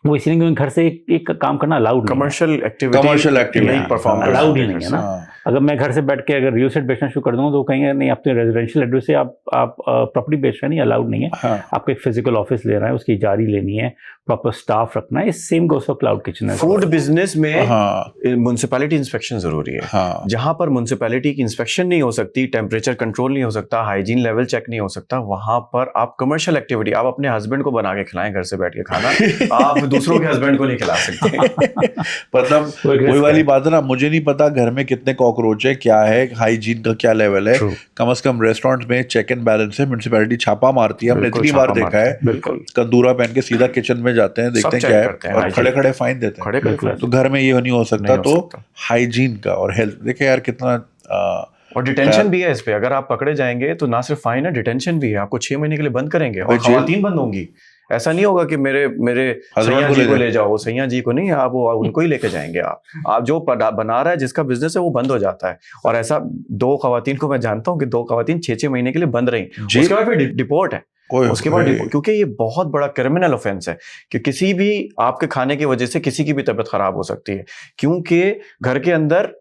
वो इसलिए क्योंकि घर से एक काम करना अलाउड नहीं है। कमर्शियल एक्टिविटी परफॉर्म अलाउड ही नहीं है ना। अगर मैं घर से बैठ के अगर रियल एस्टेट बेचना शुरू कर दूंगा, तो कहेंगे नहीं, अपने रेजिडेंशियल एड्रेस से आप प्रॉपर्टी बेच रहे हैं, नहीं, अलाउड नहीं है। हाँ। आपको एक फिजिकल ऑफिस लेना है, उसकी जारी लेनी है, प्रॉपर स्टाफ रखना है। Same goes for cloud kitchen. Food business में हाँ। म्युनिसिपैलिटी इंस्पेक्शन जरूरी है। हाँ। जहां पर म्युनिसिपैलिटी की इंस्पेक्शन नहीं हो सकती, टेम्परेचर कंट्रोल नहीं हो सकता, हाइजीन लेवल चेक नहीं हो सकता, वहां पर आप कमर्शियल एक्टिविटी, आप अपने हस्बैंड को बना के खिलाएं घर से बैठ के खाना, आप दूसरों के हस्बैंड को नहीं खिला सकते। मतलब वही वाली बात है ना, मुझे नहीं पता घर में कितने कॉकरोच है, क्या है, हाइजीन का क्या लेवल है। कम से कम रेस्टोरेंट में चेक एंड बैलेंस है, म्युनिसिपैलिटी छापा मारती है, हमने इतनी बार देखा है। बिल्कुल, कंदूरा पहन के सीधा किचन में जाते हैं, देखते हैं क्या है, और खड़े खड़े फाइन देते हैं। तो घर में ये नहीं हो सकता। तो हाइजीन का और हेल्थ, देखिए यार कितना और डिटेंशन भी है इस पे। अगर आप पकड़े जाएंगे तो ना सिर्फ फाइन है, डिटेंशन भी है। आपको 6 महीने के लिए बंद करेंगे और खवातीन बंद होंगी। ऐसा नहीं होगा कि मेरे सैया को जी ले को जाए। ले जाओ, सैया जी को नहीं, आप वो उनको ही लेके जाएंगे। आप जो बना रहा है, जिसका बिजनेस है, वो बंद हो जाता है। और ऐसा 2 खवातीन को मैं जानता हूँ कि 2 खवातीन 6-6 महीने के लिए बंद रही, जी। उसके बाद फिर डिपोर्ट है, उसके बाद क्योंकि ये बहुत बड़ा क्रिमिनल ऑफेंस है कि किसी भी आपके खाने की वजह से किसी की भी तबीयत खराब हो सकती है, क्योंकि घर के अंदर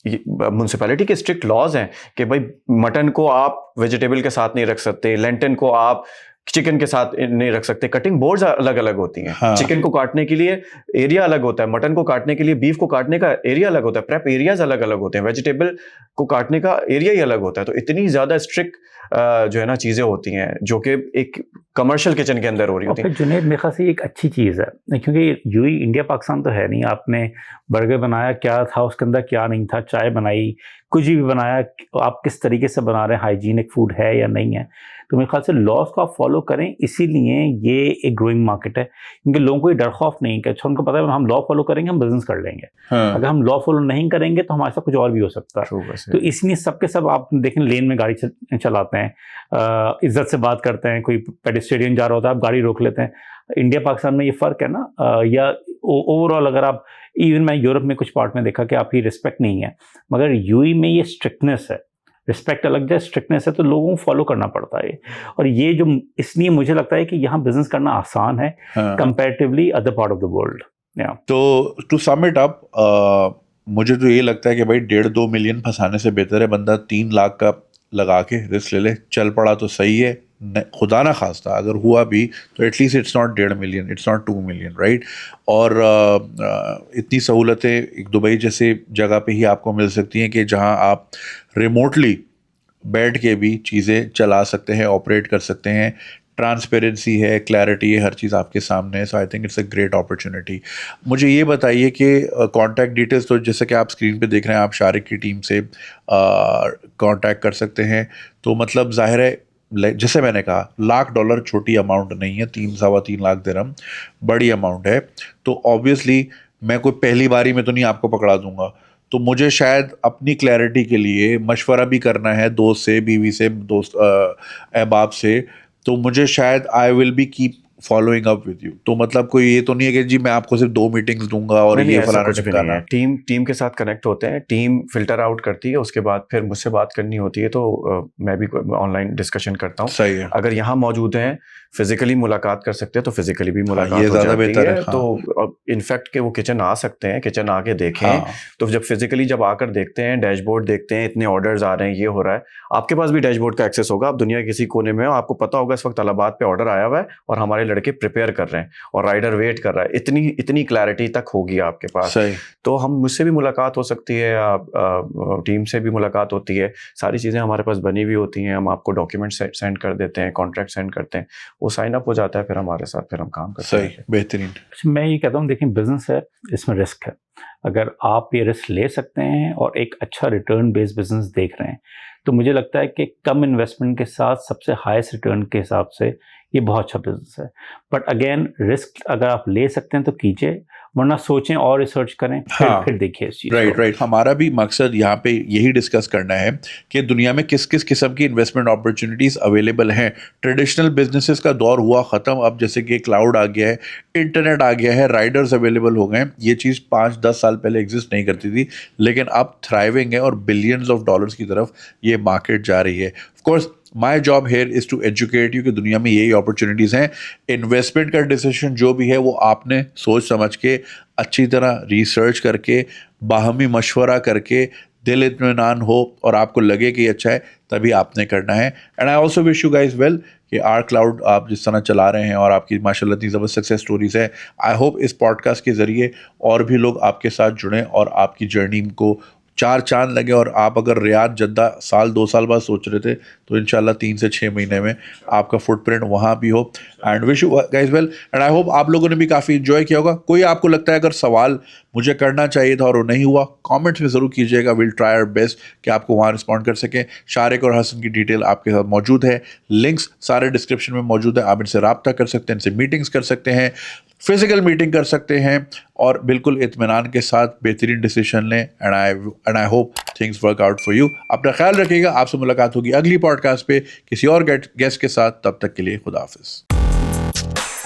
म्युनिसिपैलिटी के स्ट्रिक्ट लॉज हैं कि भाई मटन को आप वेजिटेबल के साथ नहीं रख सकते, लेंटन को आप चिकन के साथ नहीं रख सकते, कटिंग बोर्ड्स अलग अलग होती हैं। हाँ। चिकन को काटने के लिए एरिया अलग होता है, मटन को काटने के लिए, बीफ को काटने का एरिया अलग होता है, प्रेप एरियाज अलग अलग होते हैं, वेजिटेबल को काटने का एरिया ही अलग होता है। तो इतनी ज्यादा स्ट्रिक्ट जो है ना चीजें होती हैं जो कि एक कमर्शियल किचन के अंदर हो रही होती हैं। जुनैद, मेरे ख्याल से एक अच्छी चीज़ है, क्योंकि यूएई इंडिया पाकिस्तान तो है नहीं। आपने बर्गर बनाया, क्या था उसके अंदर, क्या नहीं था, चाय बनाई, कुछ भी बनाया, आप किस तरीके से बना रहे हैं, हाइजीनिक फूड है या नहीं है। तो मेरे ख्याल से लॉज को आप फॉलो करें, इसीलिए ये एक ग्रोइंग मार्केट है, क्योंकि लोगों को ये डर खौफ नहीं है। अच्छा, उनको पता है हम लॉ फॉलो करेंगे हम बिजनेस कर लेंगे। हाँ। अगर हम लॉ फॉलो नहीं करेंगे तो हमारे साथ कुछ और भी हो सकता है। तो इसलिए सबके सब आप देखें, लेन में गाड़ी चलाते हैं, इज्जत से बात करते हैं, कोई पेडिस्ट्रियन जा रहा होता है आप गाड़ी रोक लेते हैं। इंडिया पाकिस्तान में ये फ़र्क है ना, या ओवरऑल अगर आप, इवन मैं यूरोप में कुछ पार्ट में देखा कि आपकी रिस्पेक्ट नहीं है, मगर यूएई में ये स्ट्रिक्टनेस है, रिस्पेक्ट अलग है, स्ट्रिक्टनेस है, तो लोगों को फॉलो करना पड़ता है। और ये जो, इसलिए मुझे लगता है कि यहाँ बिजनेस करना आसान है comparatively other part of the world. तो टू सम इट अप, मुझे तो ये लगता है कि भाई 1.5-2 मिलियन फंसाने से बेहतर है बंदा 3 लाख का लगा के रिस्क ले ले, चल पड़ा तो सही है, खुदा ना खास्ता अगर हुआ भी तो at least it's not 1.5 million, it's not 2 million, right. और इतनी सहूलतें एक दुबई जैसे जगह पे ही आपको मिल सकती हैं कि जहां आप रिमोटली बैठ के भी चीज़ें चला सकते हैं, ऑपरेट कर सकते हैं, ट्रांसपेरेंसी है, क्लैरिटी है, हर चीज़ आपके सामने है। So I think it's a great opportunity. मुझे ये बताइए कि कॉन्टैक्ट डिटेल्स, तो जैसे कि आप स्क्रीन पे देख रहे हैं, आप शारिक की टीम से कॉन्टैक्ट कर सकते हैं। तो मतलब जाहिर है, जैसे मैंने कहा, $1,00,000 छोटी अमाउंट नहीं है, 3-3.25 लाख दिरहम बड़ी अमाउंट है। तो ऑब्वियसली मैं कोई पहली बारी में तो नहीं आपको पकड़ा दूंगा, तो मुझे शायद अपनी क्लैरिटी के लिए मशवरा भी करना है दोस्त से, बीवी से, दोस्त अहबाब से। तो मुझे शायद I will be keep following up with you. तो मतलब कोई ये तो नहीं है कि जी मैं आपको सिर्फ 2 मीटिंग्स दूंगा और ये फलाना ढिमकाना। टीम के साथ कनेक्ट होते हैं, टीम फिल्टर आउट करती है, उसके बाद फिर मुझसे बात करनी होती है तो मैं भी ऑनलाइन डिस्कशन करता हूँ। सही है। अगर यहाँ मौजूद हैं, फिजिकली मुलाकात कर सकते हैं तो फिजिकली भी मुलाकात ये हो ज़्यादा जाती बेहतर है। हाँ। तो इनफैक्ट के वो किचन आ सकते हैं, किचन आके देखें। हाँ। तो जब फिजिकली जब आकर देखते हैं, डैशबोर्ड देखते हैं, इतने ऑर्डर्स आ रहे हैं, ये हो रहा है, आपके पास भी डैशबोर्ड का एक्सेस होगा। आप दुनिया के किसी कोने में हो, आपको पता होगा इस वक्त तलाबात पे ऑर्डर आया हुआ है और हमारे लड़के प्रिपेयर कर रहे हैं और राइडर वेट कर रहा है। इतनी क्लैरिटी तक होगी आपके पास। सही। तो हम, मुझसे भी मुलाकात हो सकती है, टीम से भी मुलाकात होती है, सारी चीज़ें हमारे पास बनी हुई होती हैं। हम आपको डॉक्यूमेंट सेंड कर देते हैं, कॉन्ट्रैक्ट सेंड करते हैं, वो साइन अप हो जाता है, फिर हमारे साथ फिर हम काम करते हैं। सही, बेहतरीन। मैं ये कहता हूँ, देखिए बिजनेस है, इसमें रिस्क है। अगर आप ये रिस्क ले सकते हैं और एक अच्छा रिटर्न बेस्ड बिजनेस देख रहे हैं, तो मुझे लगता है कि कम इन्वेस्टमेंट के साथ सबसे हाईएस्ट रिटर्न के हिसाब से ये बहुत अच्छा बिजनेस है। बट अगेन, रिस्क अगर आप ले सकते हैं तो कीजिए, वरना सोचें और रिसर्च करें, फिर देखिए इस चीज़। राइट। हमारा भी मकसद यहाँ पे यही डिस्कस करना है कि दुनिया में किस किस किस्म की इन्वेस्टमेंट अपॉर्चुनिटीज़ अवेलेबल हैं। ट्रेडिशनल बिजनेसेस का दौर हुआ ख़त्म, अब जैसे कि क्लाउड आ गया है, इंटरनेट आ गया है, राइडर्स अवेलेबल हो गए हैं। ये चीज़ 5-10 साल पहले एग्जिस्ट नहीं करती थी, लेकिन अब थ्राइविंग है और बिलियंस ऑफ डॉलर्स की तरफ ये मार्केट जा रही है। Of course my job here is to educate you कि दुनिया में यही अपॉर्चुनिटीज़ हैं। इन्वेस्टमेंट का डिसीजन जो भी है वो आपने सोच समझ के, अच्छी तरह रिसर्च करके, बाहमी मशवरा करके, दिल इत्मीनान हो और आपको लगे कि अच्छा है, तभी आपने करना है। And I also wish you guys well कि आर क्लाउड आप जिस तरह चला रहे हैं और आपकी माशाल्लाह इतनी ज़बरदस्त सक्सेस स्टोरीज है। आई होप इस पॉडकास्ट के ज़रिए और भी लोग आपके साथ जुड़ें और आपकी जर्नी को 4 चांद लगे। और आप अगर रियाद जद्दा 1-2 साल बाद सोच रहे थे, तो इंशाल्लाह 3 से 6 महीने में आपका फुटप्रिंट वहाँ भी हो। And wish you guys well, and I hope आप लोगों ने भी काफ़ी इन्जॉय किया होगा। कोई आपको लगता है अगर सवाल मुझे करना चाहिए था और वो नहीं हुआ, कमेंट्स में ज़रूर कीजिएगा। विल ट्राई आवर बेस्ट कि आपको वहाँ रिस्पॉन्ड कर सकें। शारिक और हसन की डिटेल आपके साथ मौजूद है, लिंक्स सारे डिस्क्रिप्शन में मौजूद है। आप इनसे रब्ता कर सकते हैं, इनसे मीटिंग्स कर सकते हैं, फिजिकल मीटिंग कर सकते हैं और बिल्कुल इत्मीनान के साथ बेहतरीन डिसीजन लें। And I hope things work out for you. अपना ख्याल रखिएगा। आपसे मुलाकात होगी अगली पॉडकास्ट पे किसी और गेस्ट के साथ। तब तक के लिए खुदा हाफिज़।